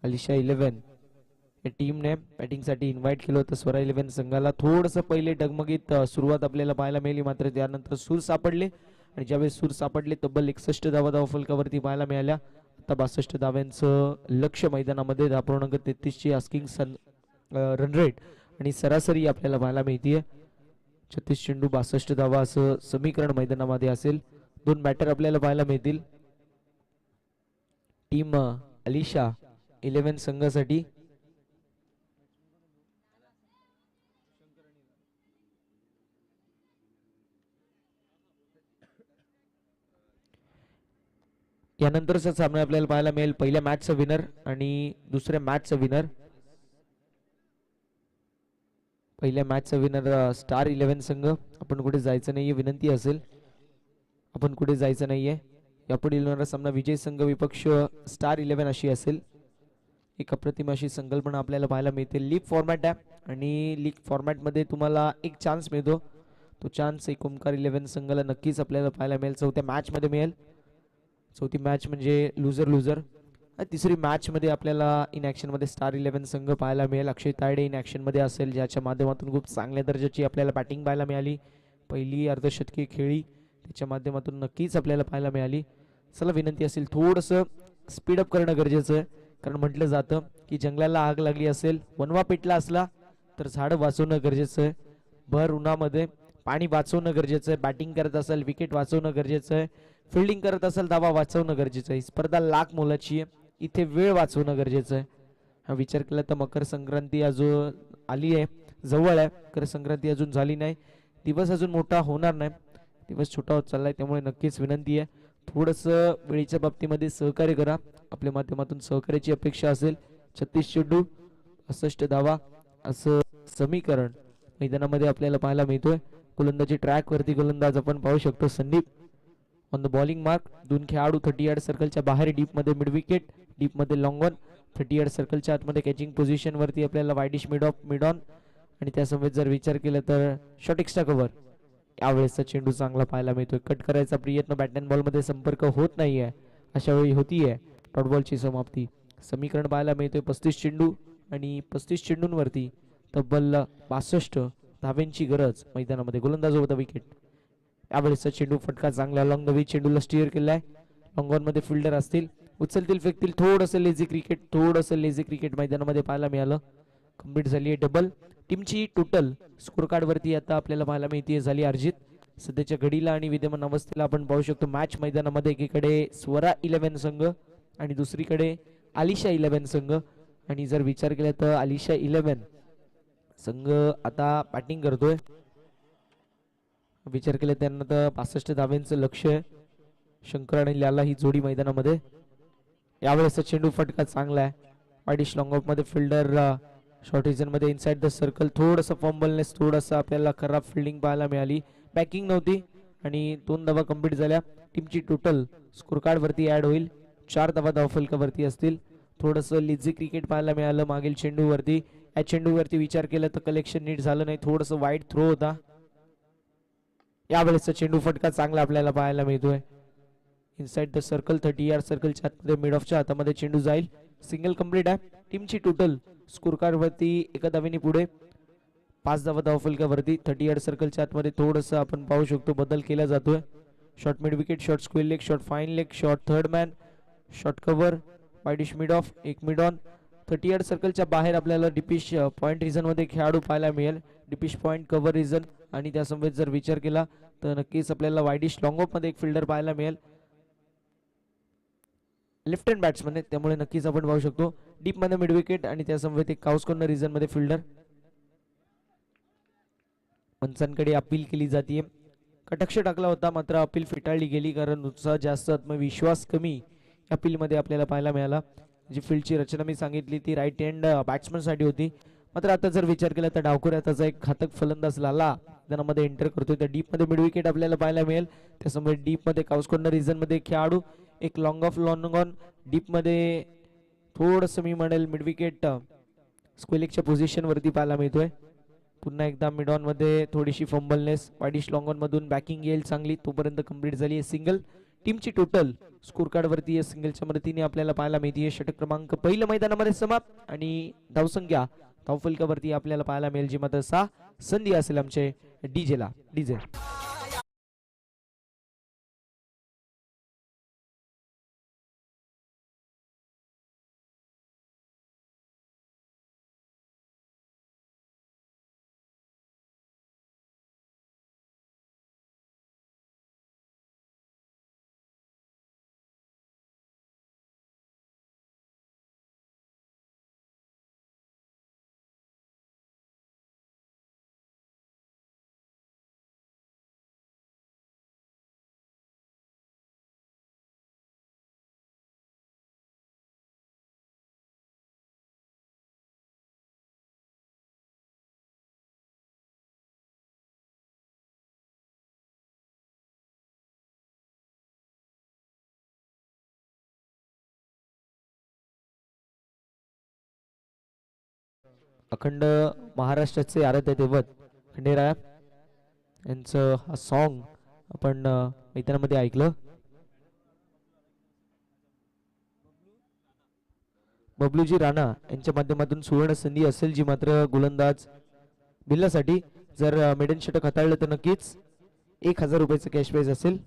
अलिशा 11 या टीमने बॅटिंगसाठी इन्व्हाइट केलं होतं स्वरा 11 संघाला. थोडंसं पहिले डगमगीत सुरुवात आपल्याला पाहायला मिळाली, मात्र त्यानंतर सूर सापडले आणि ज्यावेळेस सूर सापडले तब्बल 61 धावा फलकावरती पाहायला मिळाल्या. आता 62 धाव्यांचं लक्ष मैदानामध्ये 10.33ची आस्किंग रन रेट आणि सरासरी आपल्याला पाहायला मिळतीये. 36 चेंडू 62 धावा असं समीकरण मैदानामध्ये असेल. दोन बॅटर आपल्याला पाहायला मिळतील टीम अलिशा 11 संघासाठी. यानंतरचा सामना आपल्याला पाहायला मिळेल पहिल्या मॅचचा विनर आणि दुसऱ्या मॅचचा विनर. पहिल्या मॅचचा विनर स्टार 11 संघ. आपण कुठे जायचं नाहीये, विनंती असेल आपण कुठे जायचं नाहीये. यापुढील होणारा सामना विजय संघ विपक्ष स्टार 11 अशी असेल. एक अप्रतिम अशी संकल्पना आपल्याला पाहायला मिळते. लीग फॉर्मॅट आहे आणि लीग फॉर्मॅटमध्ये तुम्हाला एक चान्स मिळतो. तो चान्स एक ओमकार 11 संघाला नक्कीच आपल्याला पाहायला मिळेल. चौथ्या मॅचमध्ये मिळेल. चौथी मॅच म्हणजे लुझर लुझर. तिसरी मॅचमध्ये आपल्याला इन ॲक्शनमध्ये स्टार 11 संघ पाहायला मिळेल. अक्षय तायडे इन ॲक्शनमध्ये असेल, ज्याच्या माध्यमातून खूप चांगल्या दर्जाची आपल्याला बॅटिंग पाहायला मिळाली. पहिली अर्धशतकी खेळी त्याच्या माध्यमातून नक्कीच आपल्याला पाहायला मिळाली. चला विनंती असेल थोडंसं स्पीडअप करणं गरजेचं आहे, कारण म्हटलं जातं की जंगलाला आग लागली असेल, वनवा पेटला असला तर झाडं वाचवणं गरजेचं आहे. भर उन्हामध्ये पाणी वाचवणं गरजेचं आहे. बॅटिंग करत असेल विकेट वाचवणं गरजेचं आहे. फिल्डिंग करत असेल धावा वाचवणं गरजेचं आहे. स्पर्धा लाख मोलाची आहे, इथे वेळ वाचवणं गरजेचं आहे. हा विचार केला तर मकर संक्रांती आज आली आहे, जवळ आहे. खरं संक्रांती अजून झाली नाही, दिवस अजून मोठा होणार नाही, दिवस छोटा होत चाललाय. त्यामुळे नक्कीच विनंती आहे, थोडंसं वेळेच्या बाबतीमध्ये सहकार्य करा. आपल्या माध्यमातून सहकार्याची अपेक्षा असेल. 36 चेंडू 65 धावा असं समीकरण मैदानामध्ये आपल्याला पाहायला मिळतोय. गोलंदाजी ट्रॅक वरती गोलंदाज आपण पाहू शकतो Sandeep on the bowling mark. दोन खेळाडू 30 यार्ड सर्कलच्या बाहेर, डीप मध्ये मिड विकेट, डीप मध्ये लॉंग ऑन, 30 यार्ड सर्कलच्या आतमध्ये कॅचिंग पोझिशन वरती आपल्याला wide-ish mid of mid on. आणि त्यासोबत जर विचार केला तर शॉर्ट एक्स्ट्रा कव्हर. यावेळेसचा चेंडू चांगला पाहायला मिळतोय. कट करायचा प्रयत्न, बॅट अँड बॉल मध्ये संपर्क होत नाहीये, अशा वेळी होतीये डॉट बॉलची समाप्ती. समीकरण पाहायला मिळतोय 35 चेंडू आणि 35 चेंडूंवरती तब्बल 62 धाब्यांची गरज मैदानामध्ये. गोलंदाज ओव्हर द विकेट. यावेळेसचा चेंडू फटका चांगला लॉंग नवी चेंडूला स्टिअर केलाय. लॉंग ऑन मध्ये फिल्डर असतील, उचलतील फेकतील. थोडंसं लेझी क्रिकेट, थोडंसं लेझी क्रिकेट मैदानामध्ये पाहायला मिळालं. कंप्लीट झाली आहे डबल. टीमची टोटल स्कोर कार्ड वरती आता आपल्याला पाहायला मिळते झाली अर्जित. सध्याच्या घडीला आणि विद्यमान अवस्थेला आपण पाहू शकतो मॅच मैदानामध्ये एकीकडे स्वरा 11 संघ आणि दुसरीकडे आलिशा 11 संघ. आणि जर विचार केला तर आलिशा 11 संघ आता बॅटिंग करतोय. विचार केला त्यांना तर 65 धाव्यांचं लक्ष आहे. शंकर आणि लाला ही जोडी मैदानामध्ये. यावेळेसचा चेंडू फटका चांगला आहे. वाईडिश लॉंग ऑफ मध्ये फिल्डर शॉर्ट रिजन मध्ये इनसाइड द सर्कल. थोडंसं फंबलनेस, थोडंसं आपल्याला खराब फिल्डिंग पाहायला मिळाली. बॅकिंग नव्हती आणि 2 धावा कंप्लीट झाल्या. टीमची टोटल स्कोर कार्ड वरती ऍड होईल. 4 धावा धावफलकावरती असतील. थोडंसं लिझी क्रिकेट पाहायला मिळालं मागील चेंडूवरती. या चेंडूवरती विचार केला तर कलेक्शन नीट झालं नाही, थोडंसं वाईड थ्रो होता. यावेळेसचा चेंडू फटका चांगला आपल्याला पाहायला मिळतोय. इनसाइड द सर्कल 30 यार्ड सर्कलच्या आतमध्ये मिड ऑफच्या हातामध्ये चेंडू जाईल. सिंगल कंप्लीट आहे. टीमची टोटल स्कोर कार्ड वरती एका धावेने पुढे. 5 धावा धावफलकावरती 30 यार्ड सर्कलच्या आतमध्ये थोडंसं आपण पाहू शकतो बदल केला जातोय. Short mid wicket, short square leg, short fine leg, short third man, short cover, widish mid of, एक मिड ऑन. 30 यार्ड सर्कलच्या बाहेर आपल्याला डिपिश पॉइंट रिझन मध्ये खेळाडू पाहायला मिळेल. डिपिश पॉइंट, कव्हर रिझन आणि त्यासोबत जर विचार केला तर नक्कीच आपल्याला वाईडिश लॉंग ऑफ मध्ये एक फिल्डर पाहायला मिळेल. लेफ्ट हँड बॅट्समन आहे त्यामुळे नक्कीच आपण पाहू शकतो. डीप मध्ये मिड विकेट आणि त्यासमवेत एक काउस कॉर्नर रिझन मध्ये फिल्डर. पंचांकडे अपील केली जाते. कटाक्ष टाकला होता मात्र अपील फेटाळली गेली कारण उत्साह जास्त, आत्मविश्वास कमी अपील मध्ये आपल्याला पाहायला मिळाला. जी फील्डची रचना मी सांगितली ती राईट हँड बॅट्समन साठी होती. मात्र आता जर विचार केला तर डावखुऱ्यात त्याचा एक घातक फलंदाज लाला मैदानामध्ये एंटर करतोय. तर डीप मध्ये मिड विकेट आपल्याला पाहायला मिळेल. त्यासमोर डीप मध्ये काउस कॉर्नर रिझन मध्ये खेळाडू, एक long of long on. Deep मध्ये थोडंसं मी म्हणेल मिड विकेट स्क्वेलिकच्या पोझिशन वरती पाहायला मिळतोय. पुन्हा एकदा मिड ऑन मध्ये थोडीशी फंबलनेस. वाईडिश लॉंग ऑन मधून बॅकिंग येईल चांगली. तोपर्यंत कंप्लीट झाली आहे सिंगल. टीमची टोटल स्कोर कार्ड वरती या सिंगलच्या मदतीने आपल्याला पाहायला मिळते षटक क्रमांक पहिलं मैदानामध्ये समाप्त आणि धावसंख्या धावफलकावरती आपल्याला पाहायला मिळेल जी मात्र 6. संधी असेल आमचे डीजेला. डीजे अखंड महाराष्ट्राचे आराध्य दैवत खंडेराया यांचं हा सॉन्ग आपण मैदानामध्ये ऐकलं. बबलूजी राणा यांच्या माध्यमातून सुवर्ण संधी असेल जी मात्र गोलंदाज बिल्लासाठी. जर मेडन षटक हाताळलं तर नक्कीच 1000 रुपयाचं कॅश प्राइज असेल.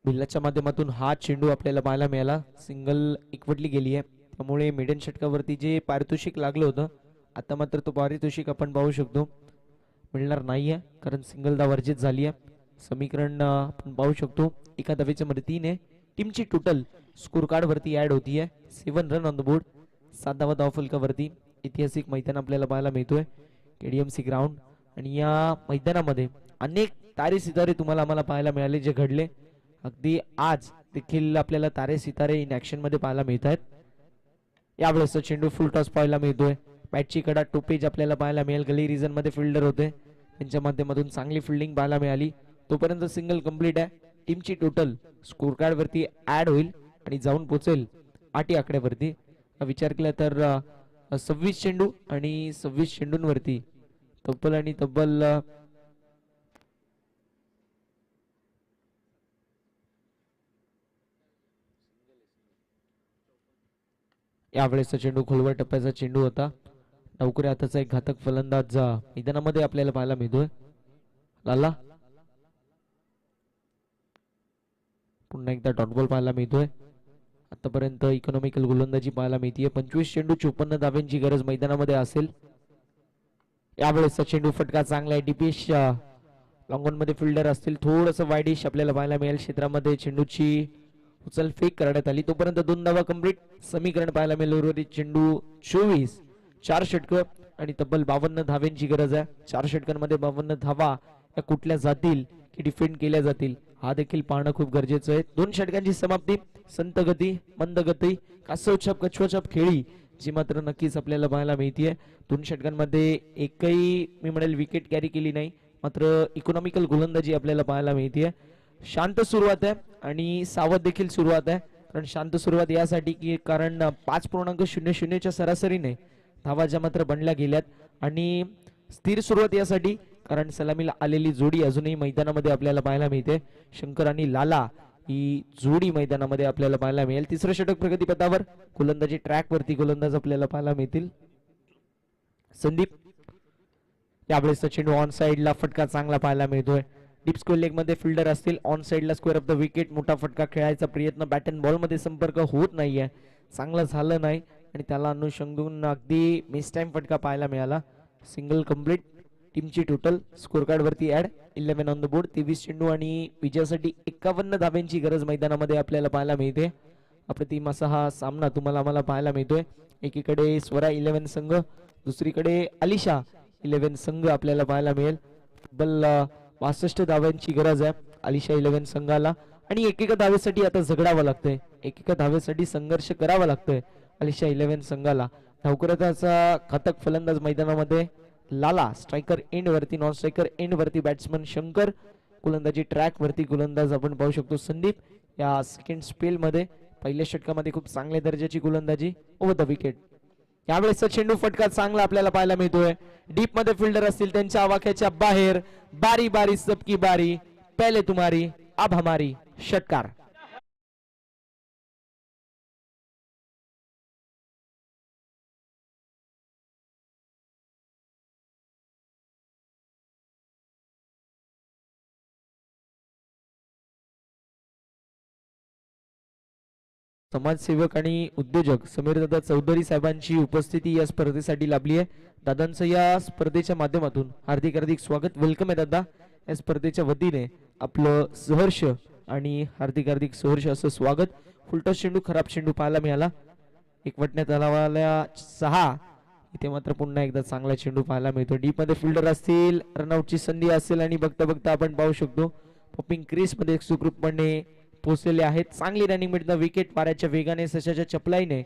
बिल्लाच्या माध्यमातून हा चेंडू आपल्याला पाहायला मिळाला. सिंगल एकवटली गेली आहे, त्यामुळे मिडन षटकावरती जे पारितोषिक लागलं होतं आता मात्र तो पारितोषिक आपण पाहू शकतो मिळणार नाहीये, कारण सिंगल धाव वर्जित झाली आहे. समीकरण आपण पाहू शकतो एका धावेच्या मदतीने टीमची टोटल स्कोर कार्ड वरती ऍड होतीये 7 रन ऑन द बोर्ड. 7 धावा धाव फलकावरती. ऐतिहासिक मैदान आपल्याला पाहायला मिळतोय केडीएमसी ग्राउंड, आणि या मैदानामध्ये अनेक तारे सितारे तुम्हाला आम्हाला पाहायला मिळाले जे घडले. अगदी आज देखील आपल्याला तारे सितारे इन ऍक्शन मध्ये पाहायला मिळत आहेत. यावेळेस चेंडू फुल टॉस पाहायला मिळतोय. बॅटची कडा टोपेज आपल्याला पाहायला मिळेल. गली रिजन मध्ये फिल्डर होते, त्यांच्या माध्यमातून चांगली फिल्डिंग पाहायला मिळाली. तोपर्यंत सिंगल कंप्लीट आहे. टीमची टोटल स्कोर कार्ड वरती ऍड होईल आणि जाऊन पोहोचेल 8 आकड्यावरती. विचार केला तर 26 चेंडू आणि 26 चेंडूंवरती तब्बल यावेळेसचा चेंडू खोलवर टप्प्याचा चेंडू होता. डावकरी हाताचा एक घातक फलंदाज मैदानामध्ये आपल्याला पाहायला मिळतोय. लाला पुन्हा एकदा डॉट बॉल पाहायला मिळतोय. आतापर्यंत इकॉनॉमिकल गोलंदाजी पाहायला मिळतीये. 25 चेंडू 54 धाव्यांची गरज मैदानामध्ये असेल. यावेळेसचा चेंडू फटका चांगला आहे. डीपीश लॉंगॉन मध्ये फिल्डर असतील. थोडंसं वाईडिश आपल्याला पाहायला मिळेल. क्षेत्रामध्ये चेंडूची उचल फेक करण्यात आली. तोपर्यंत 2 धावा कंप्लीट. समीकरण पाहायला मिळेल. उर्वरित चेंडू 24. 4 षटकं आणि तब्बल 52 धाव्यांची गरज आहे. 4 षटकांमध्ये 52 धावा या कुठल्या जातील की डिफेंड केल्या जातील हा देखील पाहणं खूप गरजेचं आहे. 2 षटकांची समाप्ती. संत गती, मंद गती, कासवछाप कछवाछाप खेळी जी मात्र नक्कीच आपल्याला पाहायला मिळतीये. 2 षटकांमध्ये एकही मी म्हणेल विकेट कॅरी केली नाही, मात्र इकॉनॉमिकल गोलंदाजी आपल्याला पाहायला मिळतीये. शांत सुरुवात आहे आणि सावध देखील सुरुवात आहे. कारण शांत सुरुवात यासाठी की कारण 5.00च्या सरासरीने धावा ज्या मात्र बनल्या गेल्यात, आणि स्थिर सुरुवात यासाठी कारण सलामीला आलेली जोडी अजूनही मैदानामध्ये आपल्याला पाहायला मिळते. शंकर आणि लाला ही जोडी मैदानामध्ये आपल्याला पाहायला मिळेल. तिसरं षटक प्रगतीपथावर. गोलंदाजी ट्रॅक वरती गोलंदाज आपल्याला पाहायला मिळतील. संदीप यावेळेस चेंडू ऑन साइडला फटका चांगला पाहायला मिळतोय. डीप स्क्वेअर लेग मध्ये फिल्डर असतील. ऑन साइडला स्क्वेअर ऑफ द विकेट. मोठा फटका खेळायचा प्रयत्न. बॅट अँड बॉल मध्ये संपर्क होत नाहीये, चांगलं झालं नाही आणि त्याला अनुषंगून अगदी मिस टाइम फटका पाहायला मिळाला. Single complete. टीमची टोटल स्कोर कार्ड वरती ऍड 11 ऑन द बोर्ड. 23 चेंडू आणि विजयासाठी 51 धाव्यांची गरज मैदानामध्ये आपल्याला पाहायला मिळते. अप्रतिम असा हा सामना तुम्हाला आम्हाला पाहायला मिळतोय. एकीकडे स्वरा 11 संघ, दुसरीकडे अलिशा 11 संघ आपल्याला पाहायला मिळेल. तब्बल 62 धाव्यांची गरज आहे अलिशा 11 संघाला, आणि एकेका धावेसाठी आता झगडावं लागतंय. एकेका धावेसाठी संघर्ष करावा लागतोय अलिशा 11 संघाला. धावकरताचा घातक फलंदाज मैदानामध्ये लाला. स्ट्रायकर एंड वरती, नॉन स्ट्रायकर एंड वरती बॅट्समन शंकर. गोलंदाजी ट्रॅक वरती गोलंदाज आपण पाहू शकतो संदीप. या सेकंड स्पेल मध्ये पहिल्या षटकामध्ये खूप चांगल्या दर्जाची गोलंदाजी ओव्हर द विकेट. यावेळेस चेंडू फटका चांगला आपल्याला पाहायला मिळतोय. डीप मध्ये फिल्डर असतील, त्यांच्या आवाक्याच्या बाहेर. बारी बारी सबकी बारी, पहले तुम्हारी अब हमारी. षटकार. समाजसेवक आणि उद्योजक समीरदादा चौधरी साहेबांची उपस्थिती या स्पर्धेसाठी लाभली आहे. दादांचं या स्पर्धेच्या माध्यमातून हार्दिक हार्दिक स्वागत. वेलकम आहे दादा. या स्पर्धेच्या वतीने आपलं सहर्ष आणि हार्दिक हार्दिक सहर्ष असं स्वागत. फुलटॉस चेंडू, खराब चेंडू पाहायला मिळाला. एकवटण्यात आलेल्या 6. इथे मात्र पुन्हा एकदा चांगला चेंडू पाहायला मिळतो. डीप मध्ये फिल्डर असतील, रनआउटची संधी असेल, आणि बघता बघता आपण पाहू शकतो पॉपिंग क्रीज मध्ये सुखरूपपणे पोहोचलेले आहेत. चांगली रनिंग मिळतं. विकेट वाऱ्याच्या वेगाने, सशाच्या चपलाईने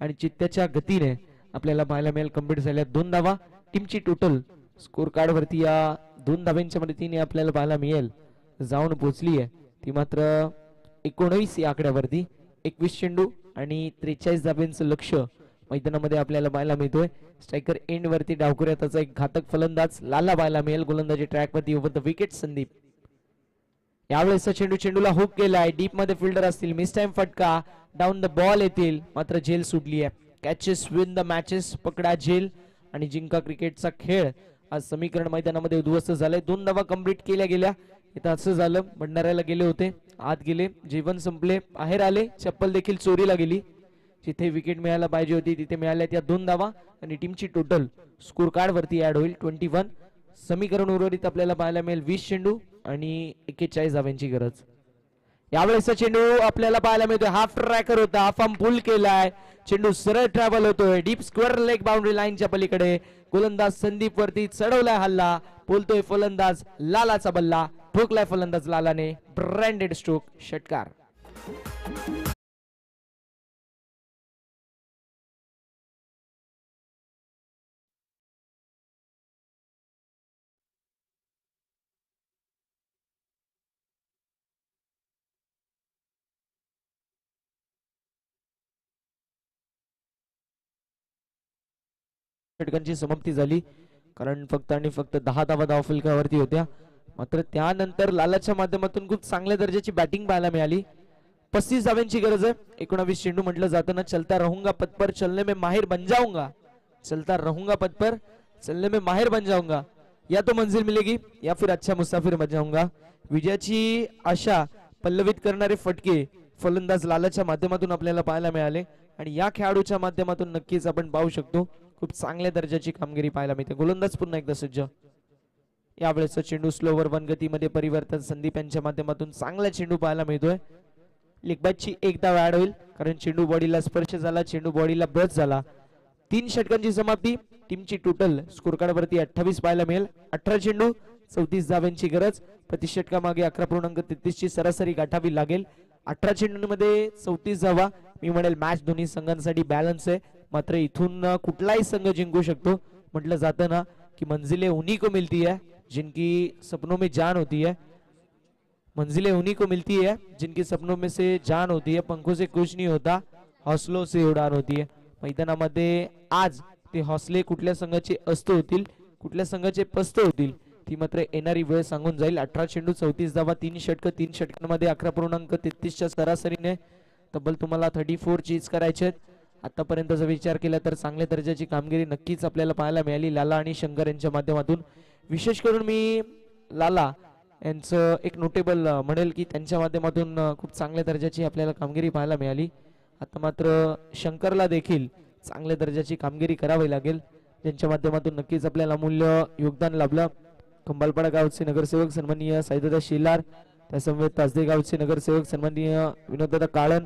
आणि चित्त्याच्या गतीने आपल्याला पाहायला मिळेल. कंप्लीट झाल्या 2 धावा. टीमची टोटल स्कोर कार्ड वरती या 2 धाव्यांच्या मदतीने आपल्याला पाहायला मिळेल जाऊन पोहोचली आहे. ती मात्र 19 या आकड्यावरती. 21 चेंडू आणि 43 धाव्यांचं लक्ष मैदानामध्ये आपल्याला पाहायला मिळतोय. स्ट्रायकर एंड वरती डावकरी त्याचा एक घातक फलंदाज लाला पाहायला मिळेल. गोलंदाजी ट्रॅक वरती ओव्हर द विकेट संदीप. यावेळेस चेंडूला हुक केलाय. डीप मध्ये फिल्डर असतील, मिस टाइम फटका. डाऊन द बॉल येतील, मात्र झेल सुटली आहे. Catches win the matches. पकडा झेल आणि जिंका क्रिकेटचा खेळ आज समीकरण मैदानामध्ये उद्ध्वस्त झालाय. 2 धावा कंप्लीट केल्या गेल्या. इथं असं झालं, भंडाऱ्याला गेले होते, आत गेले, जीवन संपले, बाहेर आले, चप्पल देखील चोरीला गेली. जिथे विकेट मिळायला पाहिजे होती तिथे मिळाल्या त्या 2 धावा आणि टीमची टोटल स्कोर कार्ड वरती ऍड होईल 21. समीकरण उर्वरित आपल्याला पाहायला मिळेल 20 चेंडू आणि 41 धाव्यांची गरज. यावेळेसचा चेंडू आपल्याला पाहायला मिळतोय, हाफ ट्रॅकर होता, हाफ फुल केलाय, चेंडू सरळ ट्रॅव्हल होतोय डीप स्क्वेअर लेग बाउंड्री लाईनच्या पलीकडे. गोलंदाज संदीप वरती चढवलाय हल्ला, बोलतोय फलंदाज लालाचा बल्ला, ठोकलाय फलंदाज लालाने, ब्रँडेड स्ट्रोक, षटकार. षटकांची समाप्ती झाली, कारण फक्त आणि फक्त 10 धावा धाव फलकावरती होत्या. मात्र त्यानंतर लालाच्या माध्यमातून खूप चांगल्या दर्जाची बॅटिंग पाहायला मिळाली. 35 धाव्यांची गरज आहे. 19 चेंडू म्हटलं जातं ना, चलता रहूंगा पद पर चलने में माहिर बन जाऊंगा, चलता रहूंगा पद पर चलने में माहिर बन जाऊंगा, या तो मंजिल मिलेगी या फिर अच्छा मुसाफिर बन जाऊंगा. विजयाची आशा पल्लवित करणारे फटके फलंदाज लालाच्या माध्यमातून आपल्याला पाहायला मिळाले आणि या खेळाडूच्या माध्यमातून नक्कीच आपण पाहू शकतो खूप चांगल्या दर्जाची कामगिरी पाहायला मिळते. गोलंदाज पुन्हा एकदा सज्ज. यावेळेस चेंडू स्लोवर वन गतीमध्ये परिवर्तन संदीप यांच्या माध्यमातून चांगला चेंडू पाहायला मिळतोय. लेगबॅटची एक धाव ऍड होईल, कारण चेंडू बॉडीला स्पर्श झाला, चेंडू बॉडीला ब्रश झाला. 3 षटकांची समाप्ती. टीमची टोटल स्कोर कार्ड वरती 28 पाहायला मिळेल. 18 चेंडू 34 धाव्यांची गरज. प्रति षटकामागे 11.33 ची सरासरी गाठावी लागेल. 18 चेंडूंमध्ये 34 धावा. मी म्हणेल मॅच दोन्ही संघांसाठी बॅलन्स आहे. मात्र इथून कुठलाही संघ जिंकू शकतो. म्हटलं जातं ना की मंजिलें उन्हीं को मिलती है जिनकी सपनों में जान होती है, मंजिलें उन्हीं को मिलती है जिनकी सपनों में से जान होती है, पंखों से कुछ नहीं होता, हौसलों से उडान होती है. मैदानामध्ये आज ते हौसले कुठल्या संघाचे अस्त होतील, कुठल्या संघाचे पस्त होतील, ती मात्र येणारी वेळ सांगून जाईल. 18 चेंडू 34 धावा, 3 षटक, 3 षटकांमध्ये 11.33 च्या सरासरीने तब्बल तुम्हाला 34 चीज करायचे आहेत. आतापर्यंत जर विचार केला तर चांगल्या दर्जाची कामगिरी नक्कीच आपल्याला पाहायला मिळाली लाला आणि शंकर यांच्या माध्यमातून. विशेष करून मी लाला यांचं एक नोटेबल म्हणेल की त्यांच्या माध्यमातून खूप चांगल्या दर्जाची आपल्याला कामगिरी पाहायला मिळाली. आता मात्र शंकरला देखील चांगल्या दर्जाची कामगिरी करावी लागेल, ज्यांच्या माध्यमातून नक्कीच आपल्याला अमूल्य योगदान लाभलं. खंबालपाडा गावचे नगरसेवक सन्माननीय साईदादा शेलार, त्यासमवेत तासदे गावचे नगरसेवक सन्माननीय विनोददादा काळन,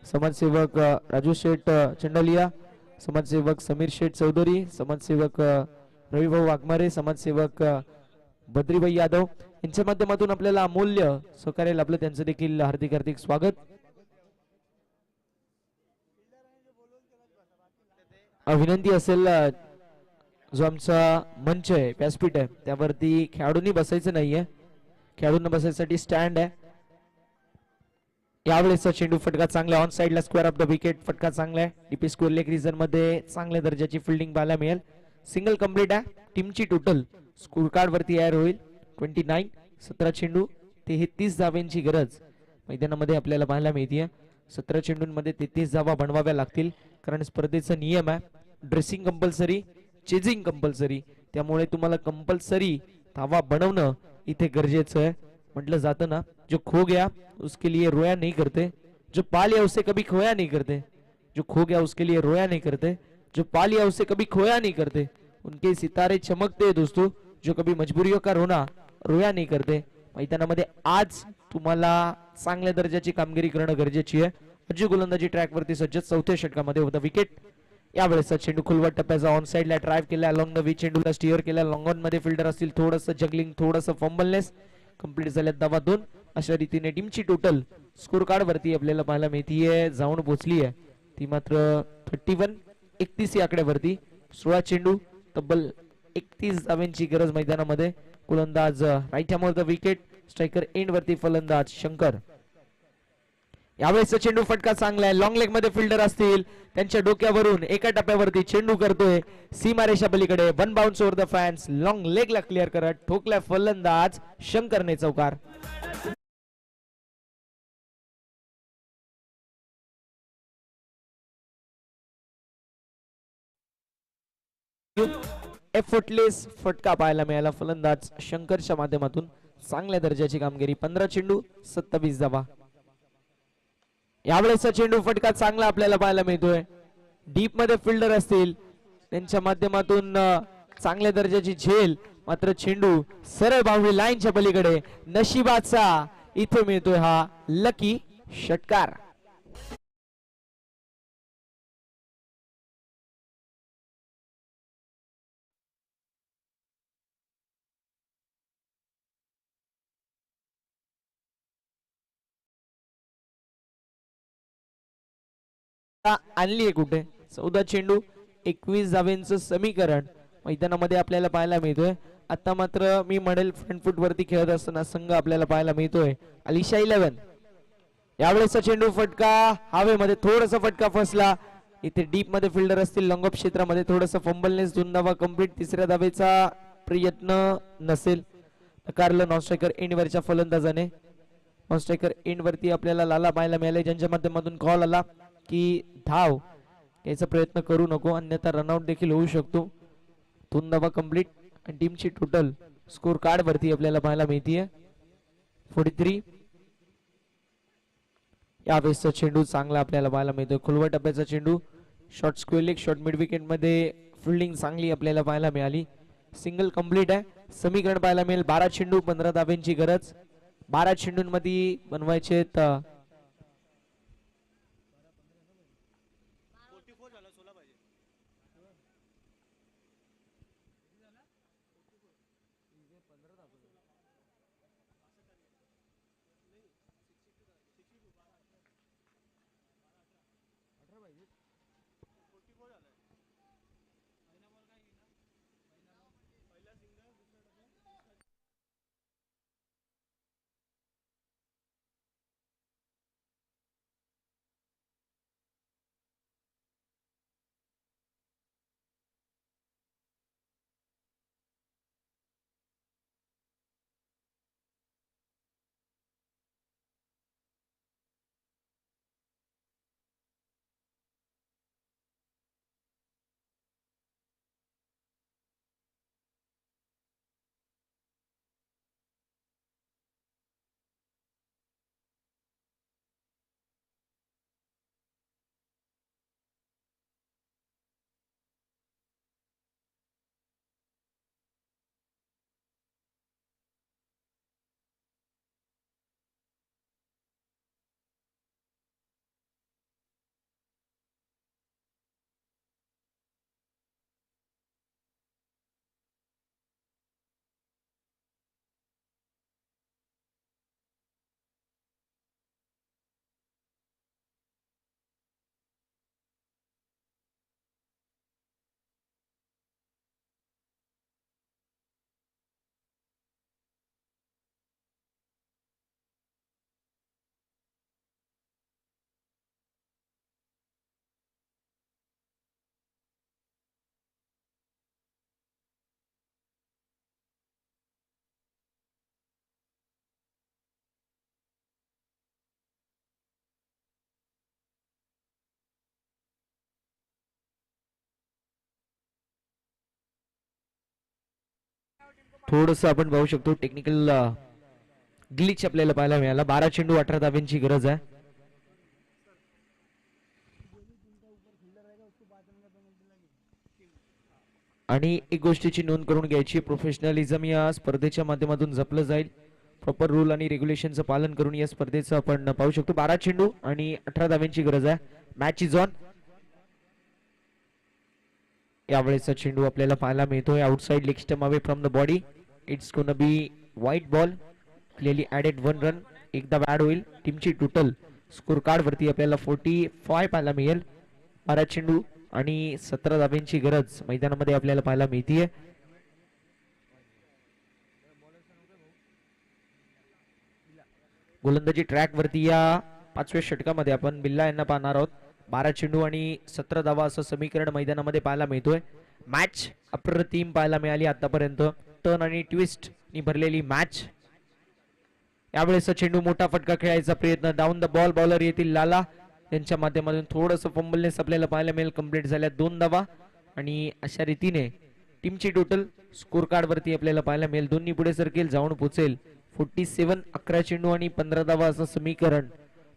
समाजसेवक राजू शेठ चंडलिया, समाजसेवक समीर शेठ चौधरी, समाजसेवक रविभाऊ वाघमारे, समाजसेवक बद्रीभाई यादव यांच्या माध्यमातून आपल्याला अमूल्य सहकार्य लाभलं. त्यांचं देखील हार्दिक हार्दिक स्वागत. विनंती असेल, जो आमचा मंच आहे, व्यासपीठ आहे, त्यावरती खेळाडूंनी बसायचं नाहीये, खेळाडूंना बसायसाठी स्टँड आहे. यावेळेसचा चेंडू फटका चांगला, ऑन साइडला स्क्वेअर ऑफ द विकेट, फटका चांगला आहे. डीपी स्क्वेअर लेग रिजन मध्ये चांगल्या दर्जाची फिल्डिंग पाहायला मिळेल. सिंगल कंप्लीट आहे. टीमची टोटल स्कोर कार्ड वरती ऍड होईल 29. 17 चेंडू 33 धाव्यांची गरज मैदानामध्ये आपल्याला पाहायला मिळते. 17 चेंडूंमध्ये 33 धावा बनवाव्या लागतील, कारण स्पर्धेचा नियम आहे ड्रेसिंग कंपल्सरी, चेजिंग कंपल्सरी. त्यामुळे तुम्हाला कंपल्सरी धावा बनवणं इथे गरजेचं आहे. म्हटलं जातं ना, जो खो गया उसके लिए रोया नहीं करते, जो पा लिया उसे कभी खोया नहीं करते, जो खो गया उसके लिए रोया नहीं करते, जो पा लिया उसे कभी खोया नहीं करते. उनके सितारे चमकते हैं दोस्तों, जो कभी मजबूरियों का रोना रोया नहीं करते. मैदानामध्ये आज तुम्हाला चांगल्या दर्जाची कामगिरी करणं गरजेची आहे. अजय गोलंदाजी ट्रॅक वरती सज्ज. 4थ्या षटकामध्ये होता विकेट. यावेळेसचा चेंडू खुलवट टप्प्याचा ऑन साइडला ड्राइव्ह केला, अलॉंग द वी चेंडूला स्टिअर केला. लॉंग ऑन मध्ये फिल्डर असतील, थोडंसं जगलिंग, थोडंसं फंबलनेस. कंप्लीट झाल्यात धावा 2. अशा रीतीने टीमची टोटल स्कोर कार्ड वरती आपल्याला पाहायला मिळतीये जाऊन पोहोचली आहे ती मात्र 31. 31 या आकड्यावरती. 16 चेंडू, तब्बल 31 धाव्यांची गरज मैदानामध्ये. गोलंदाज right arm off the wicket, striker end वरती फलंदाज शंकर. यावेळेसचा चेंडू फटका चांगला आहे. लॉंग लेग मध्ये फिल्डर असतील, त्यांच्या डोक्यावरून एका टप्प्यावरती चेंडू करतोय सीमारेषा पलीकडे. 1 bounce over the fans. Long लेगला क्लिअर करत ठोकला फलंदाज शंकरने चौकार. एफर्टलेस फटका पाहायला मिळाला फलंदाज शंकरच्या माध्यमातून. चांगल्या दर्जाची कामगिरी. 15 चेंडू 27 धावा. यावेळेसचा चेंडू फटका चांगला आपल्याला पाहायला मिळतोय. डीप मध्ये फिल्डर असतील त्यांच्या माध्यमातून चांगल्या दर्जाची झेल, मात्र चेंडू सरळ बाउंड्री लाईनच्या पलीकडे. नशिबाचा इथे मिळतोय हा लकी षटकार. आणली आहे कुठे. 14 चेंडू 21 धावेंचं समीकरण मैदानामध्ये आपल्याला पाहायला मिळतोय. आता मात्र मी म्हणेल फ्रंट फूट वरती खेळत असताना संघ आपल्याला पाहायला मिळतोय अलिशा 11. यावेळेसचा चेंडू फटका हवेमध्ये, थोडासा फटका फसला. इथे डीप मध्ये फिल्डर असतील लॉंग ऑफ क्षेत्रामध्ये, थोडासा फंबलनेस. 2 धावा कंप्लीट. तिसऱ्या धावेचा प्रयत्न नसेल, नकारलं नॉन स्ट्रायकर एंड वरच्या फलंदाजाने. नॉन स्ट्रायकर एंड वरती आपल्याला लाला पाहायला मिळाले, ज्यांच्या माध्यमातून कॉल आला की धाव याचा प्रयत्न करू नको, अन्यथा रनआउट देखील होऊ शकतो. 2 धावा कंप्लीट आणि टीमची टोटल स्कोर कार्ड वरती आपल्याला पाहायला मिळतीये 43. यावेळेसचा चेंडू चांगला आपल्याला पाहायला मिळतोय. खुलवा टप्प्याचा चेंडू. Short square leg, short mid wicket मध्ये फिल्डिंग चांगली आपल्याला पाहायला मिळाली. सिंगल कंप्लीट आहे. समीकरण पाहायला मिळेल 12 चेंडू 15 धाब्यांची गरज. 12 चेंडूंमध्ये बनवायचे थोडस आपण पाहू शकतो टेक्निकल ग्लिच आपल्याला पाहायला मिळाला. 12 चेंडू 18 धाब्यांची गरज आहे. आणि एक गोष्टीची नोंद करून घ्यायची, प्रोफेशनलिझम या स्पर्धेच्या माध्यमातून जपलं जाईल. प्रॉपर रूल आणि रेग्युलेशनचं पालन करून या स्पर्धेचं आपण पाहू शकतो. 12 चेंडू आणि 18 धाब्यांची गरज आहे. Match is on. यावेळेसचा चेंडू आपल्याला पाहायला मिळतोय outside leg stump away from the body. It's gonna be white ball. Clearly added 1 run. एकदा ऍड होईल. टीमची टोटल स्कोर कार्ड वरती आपल्याला 45 पाहायला मिळेल. 12 चेंडू आणि 17 धाब्यांची गरज मैदानामध्ये आपल्याला पाहायला मिळतीये. गोलंदाजी ट्रॅक वरती या 5व्या षटकामध्ये आपण बिल्ला यांना पाहणार आहोत. 12 चेंडू आणि 17 धावा असं समीकरण मैदानामध्ये पाहायला मिळतोय. मॅच अप्रतिम पाहायला मिळाली आतापर्यंत. टर्न आणि ट्विस्ट नी भरलेली मॅच. यावेळेस चेंडू मोठा फटका खेळायचा प्रयत्न. डाऊन द बॉल बॉलर येतील लाला यांच्या माध्यमातून थोडंसं फंबलनेस आपल्याला पाहायला मिळेल. कंप्लीट झाल्या 2 धावा आणि अशा रीतीने टीमची टोटल स्कोर कार्ड वरती आपल्याला पाहायला मिळेल. दोन्ही पुढे सरकेल, जाऊन पोचेल 47 11 चेंडू आणि 15 धावा असं समीकरण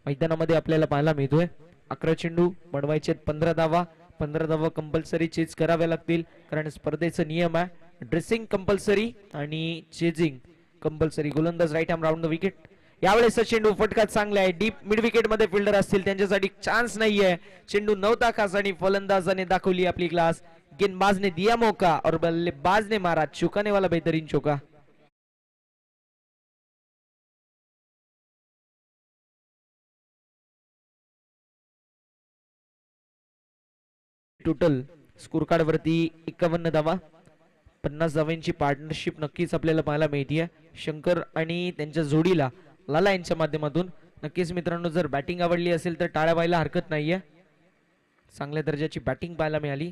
मैदानामध्ये आपल्याला पाहायला मिळतोय. 11 चेंडू बनवायचे 15 धावा. 15 धावा कंपल्सरी चेज कराव्या लागतील कारण स्पर्धेचा नियम आहे. ड्रेसिंग कंपल्सरी आणि चेजिंग कंपल्सरी. गोलंदाज right arm round the wicket. यावेळेस चेंडू फटका चांगला आहे. डीप मिड विकेट मध्ये फिल्डर असतील त्यांच्यासाठी चान्स नाहीये. चेंडू 9 तास आणि फलंदाजाने दाखवली आपली क्लास. गेंदबाज ने दिया मौका और बल्लेबाज ने मारा चौकाने वाला बेहतरीन चौका. टोटल स्कोर कार्ड वरती 51 धावा. 50 धावांची पार्टनरशिप नक्कीच आपल्याला पाहायला मिळते. शंकर आणि त्यांच्या जोडीला लाला यांच्या माध्यमातून. नक्कीच मित्रांनो जर बॅटिंग आवडली असेल तर टाळ्या व्हायला हरकत नाहीये. चांगल्या दर्जाची बॅटिंग पाहायला मिळाली.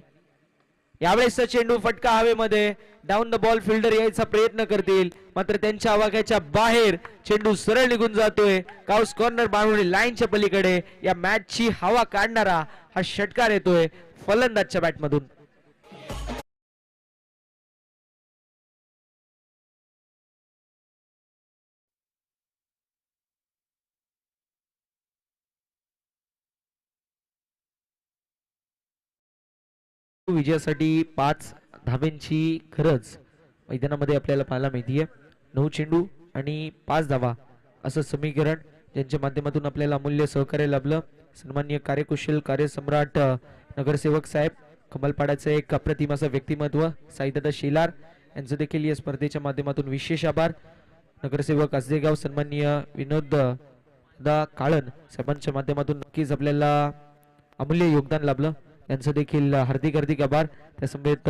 यावेळेस चेंडू फटका हवेमध्ये. डाऊन द बॉल फिल्डर यायचा प्रयत्न करतील मात्र त्यांच्या आवाक्याच्या बाहेर चेंडू सरळ निघून जातोय. काउस कॉर्नर बाउंड्री लाईनच्या पलीकडे या मॅचची हवा काढणारा हा षटकार येतोय फलंदाजच्या बॅटमधून. विजयासाठी 5 धाब्यांची गरज मैदानामध्ये आपल्याला पाहायला मिळतीये. 9 चेंडू आणि 5 धावा असं समीकरण ज्यांच्या माध्यमातून आपल्याला अमूल्य सहकार्य लाभलं. सन्माननीय कार्यकुशल कार्यसम्राट नगरसेवक साहेब कमलपाड्याचे एक अप्रतिम असं व्यक्तिमत्व साईदादा शेलार यांचं देखील या स्पर्धेच्या माध्यमातून विशेष आभार. नगरसेवक आसदेगाव सन्माननीय विनोद दा काळन साहेबांच्या माध्यमातून नक्कीच आपल्याला अमूल्य योगदान लाभलं. त्यांचं देखील हार्दिक हार्दिक आभार. त्यासमवेत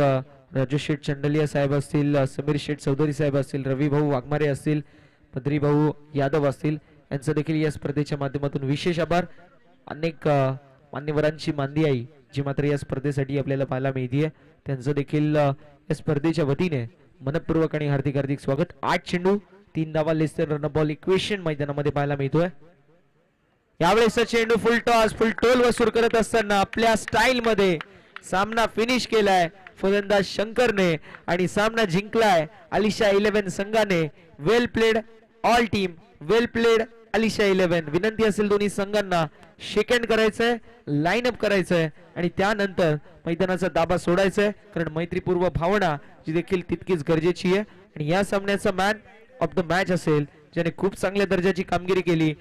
राजू शेठ चंडलिया साहेब असतील, समीर शेठ चौधरी साहेब असतील, रवी भाऊ वाघमारे असतील, पदरी भाऊ यादव असतील यांचं देखील या स्पर्धेच्या माध्यमातून विशेष आभार. अनेक मान्यवरांची मांदी आई जी मात्र या स्पर्धेसाठी आपल्याला पाहायला मिळतीये त्यांचं देखील या स्पर्धेच्या वतीने मनपूर्वक आणि हार्दिक हार्दिक स्वागत. 8 चेंडू 3 धावा less than run ball equation मैदानामध्ये पाहायला मिळतोय. यावेळेस चेंडू फुल टॉस फुल टोल वसूल करत असताना आपल्या स्टाईल मध्ये सामना फिनिश केलाय फलंदाज शंकरने आणि सामना जिंकलाय अलिशा 11 संघाने. वेल प्लेड ऑल टीम, वेल प्लेड अलिशा 11. विनंती असेल दोन्ही संघांना शेक हँड करायचंय, लाईन अप करायचंय आणि त्यानंतर मैदानाचा दाबा सोडायचाय कारण मैत्रीपूर्व भावना जी देखील तितकीच गरजेची आहे. आणि या सामन्याचा मॅन ऑफ द मॅच असेल ज्याने खूप चांगल्या दर्जाची कामगिरी केली